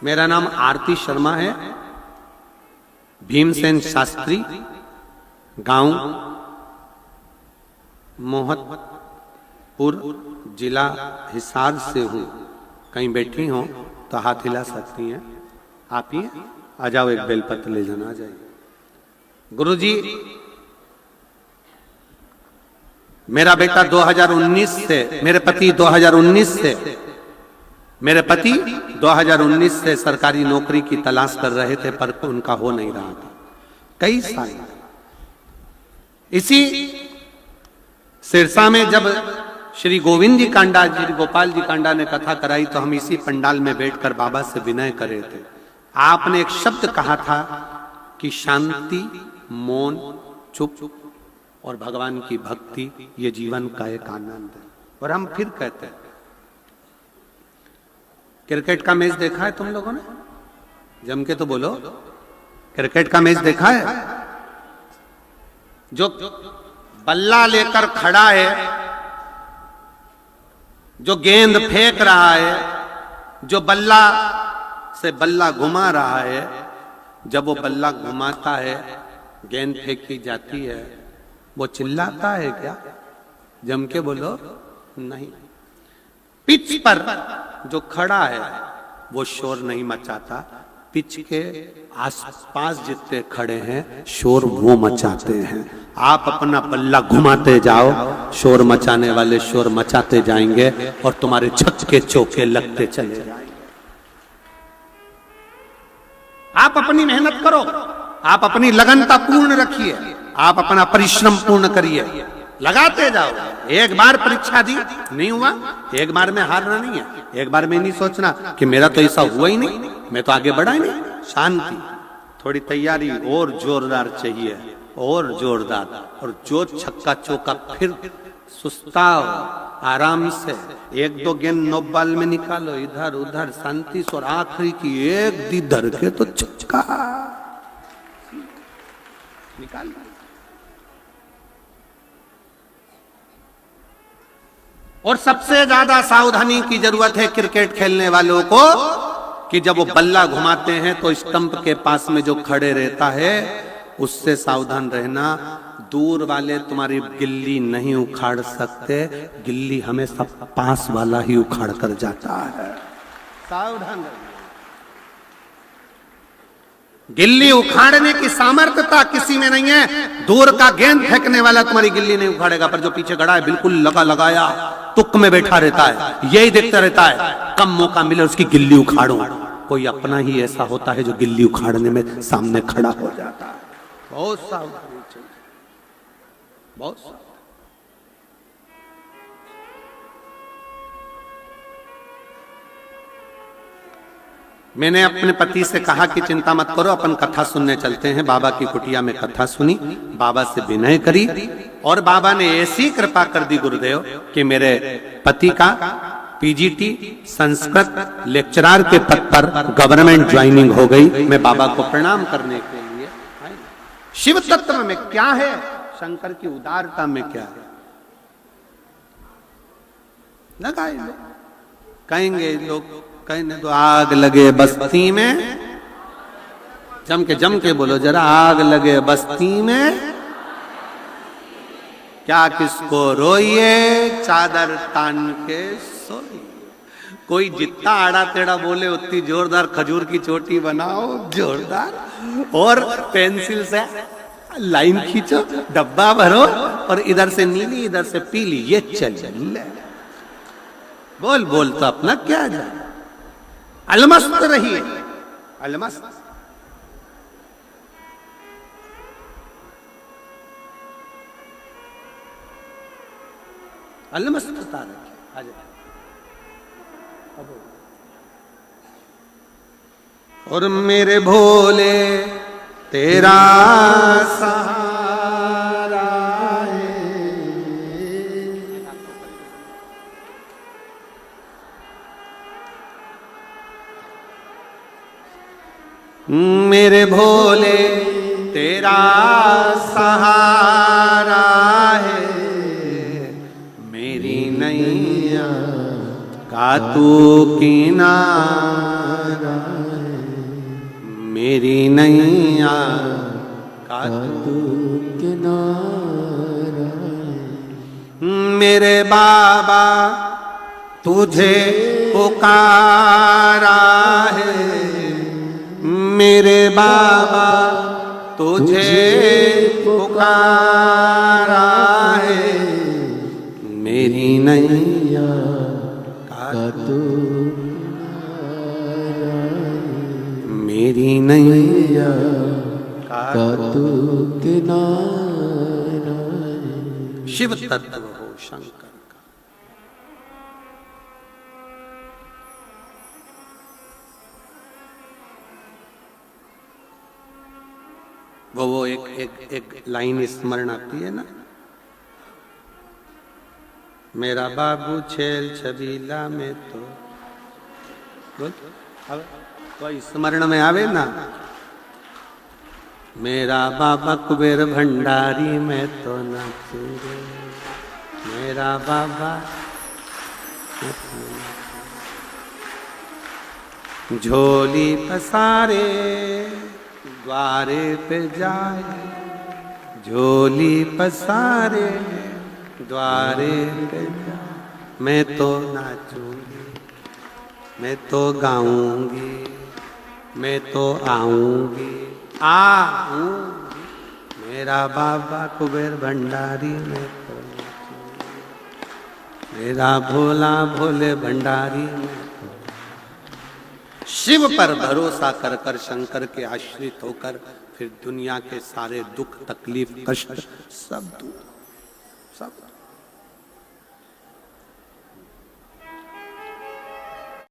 मेरा नाम आरती शर्मा है, भीमसेन शास्त्री, गांव मोहतपुर, जिला हिसार से हूं। कहीं बैठी हो तो हाथ हिला सकती हैं। आप ही आ जाओ, एक बेलपत्र ले जाना। आ जाइए। गुरुजी, मेरा बेटा 2019 से, मेरे पति 2019 से सरकारी नौकरी की तलाश कर रहे थे, पर उनका हो नहीं रहा था कई साल। इसी सिरसा में जब श्री गोविंद जी कांडा, श्री गोपाल जी कांडा ने कथा कराई, तो हम इसी पंडाल में बैठकर बाबा से विनय करे थे। आपने एक शब्द कहा था कि शांति, मौन, चुप और भगवान की भक्ति, ये जीवन का एक आनंद है। और हम फिर कहते हैं, क्रिकेट का मैच देखा है तुम लोगों ने? जम के तो बोलो, क्रिकेट का मैच देखा है? जो बल्ला लेकर खड़ा है, जो गेंद फेंक रहा है, जो बल्ला से बल्ला घुमा रहा है, जब वो बल्ला घुमाता है, गेंद फेंकी जाती है, वो चिल्लाता है क्या? जम के बोलो, नहीं। पिच पर जो खड़ा है वो शोर नहीं मचाता, पिच के आसपास जितने खड़े हैं शोर वो मचाते हैं। आप अपना बल्ला घुमाते जाओ, शोर मचाने वाले शोर मचाते जाएंगे और तुम्हारे छक्के चौके लगते चले जाएंगे। आप अपनी मेहनत करो, आप अपनी लगनता पूर्ण रखिए, आप अपना परिश्रम पूर्ण करिए, लगाते जाओ। एक बार परीक्षा दी, नहीं हुआ, एक बार में हारना नहीं है। एक बार में नहीं सोचना कि मेरा तो ऐसा हुआ ही नहीं, मैं तो आगे बढ़ा ही नहीं। शांति, थोड़ी तैयारी और जोरदार चाहिए, और जोरदार। और जो छक्का चौका, फिर सुस्ताओ, आराम से 1-2 गेंद 9 बॉल में निकालो, इधर उधर शांति से, और आखिरी की एक दी धर के तो छक्का निकाल। और सबसे ज्यादा सावधानी की जरूरत है क्रिकेट खेलने वालों को, कि जब वो बल्ला घुमाते हैं तो स्टंप के पास में जो खड़े रहता है उससे सावधान रहना। दूर वाले तुम्हारी गिल्ली नहीं उखाड़ सकते, गिल्ली हमेशा पास वाला ही उखाड़ कर जाता है। सावधान रहना। गिल्ली उखाड़ने की सामर्थ्यता किसी में नहीं है। दूर का गेंद फेंकने वाला तुम्हारी गिल्ली नहीं उखाड़ेगा, पर जो पीछे खड़ा है बिल्कुल लगाया तुक में बैठा रहता है, यही देखता रहता है कब मौका मिले उसकी गिल्ली उखाड़ो। कोई अपना ही ऐसा होता है जो गिल्ली उखाड़ने में सामने खड़ा हो जाता है। बहुत सावधानी चाहिए, बहुत सावधानी। मैंने अपने पति से कहा कि चिंता मत करो, अपन कथा सुनने चलते हैं। बाबा की कुटिया में कथा सुनी, बाबा से विनय करी, और बाबा ने ऐसी कृपा कर दी गुरुदेव कि मेरे पति का पीजीटी संस्कृत लेक्चरर के पद पर गवर्नमेंट ज्वाइनिंग हो गई। मैं बाबा को प्रणाम करने के लिए। शिव तत्व में क्या है, शंकर की उदारता में क्या है, लगाए लोग। कहेंगे लोग, कहने तो आग लगे बस्ती में, जम के बोलो जरा, आग लगे बस्ती में क्या किसको रोइए, चादर तान के सोइए। कोई जितना आड़ा टेढ़ा बोले उतनी जोरदार खजूर की चोटी बनाओ, जोरदार, और पेंसिल से लाइन खींचो, डब्बा भरो, और इधर से नीली इधर से पीली, ये चल बोल बोल तो अपना क्या जाए, अलमस्त रहिए, अलमस्त। अलमस्तता रखिए। आ जाए। और मेरे भोले तेरा सहारा है, मेरे भोले तेरा सहारा है, मेरी नैया का तू किनारा, मेरी नैया का तू किनारा, मेरे बाबा तुझे पुकारा है, मेरे बाबा तुझे पुकारा है, मेरी नैया का तू, मेरी नैया का तू किनारा। शिव तत्व हो शंकर का। वो एक लाइन स्मरण आती है ना, मेरा बाबू छेल छबीला में तो बोल, तो स्मरण में आवे ना, मेरा बाबा कुबेर भंडारी में तो नाचू रे, मेरा बाबा झोली पसारे द्वारे पे जाए, झोली पसारे द्वारे पे जाए, मैं तो नाचूंगी, मैं तो गाऊंगी, मैं तो आऊंगी, आऊंगी, मेरा बाबा कुबेर भंडारी में तो नाचूंगी, मेरा भोला भोले भंडारी में। शिव पर भरोसा कर कर शंकर के आश्रित होकर फिर दुनिया के सारे दुख तकलीफ कष्ट सब दूर, सब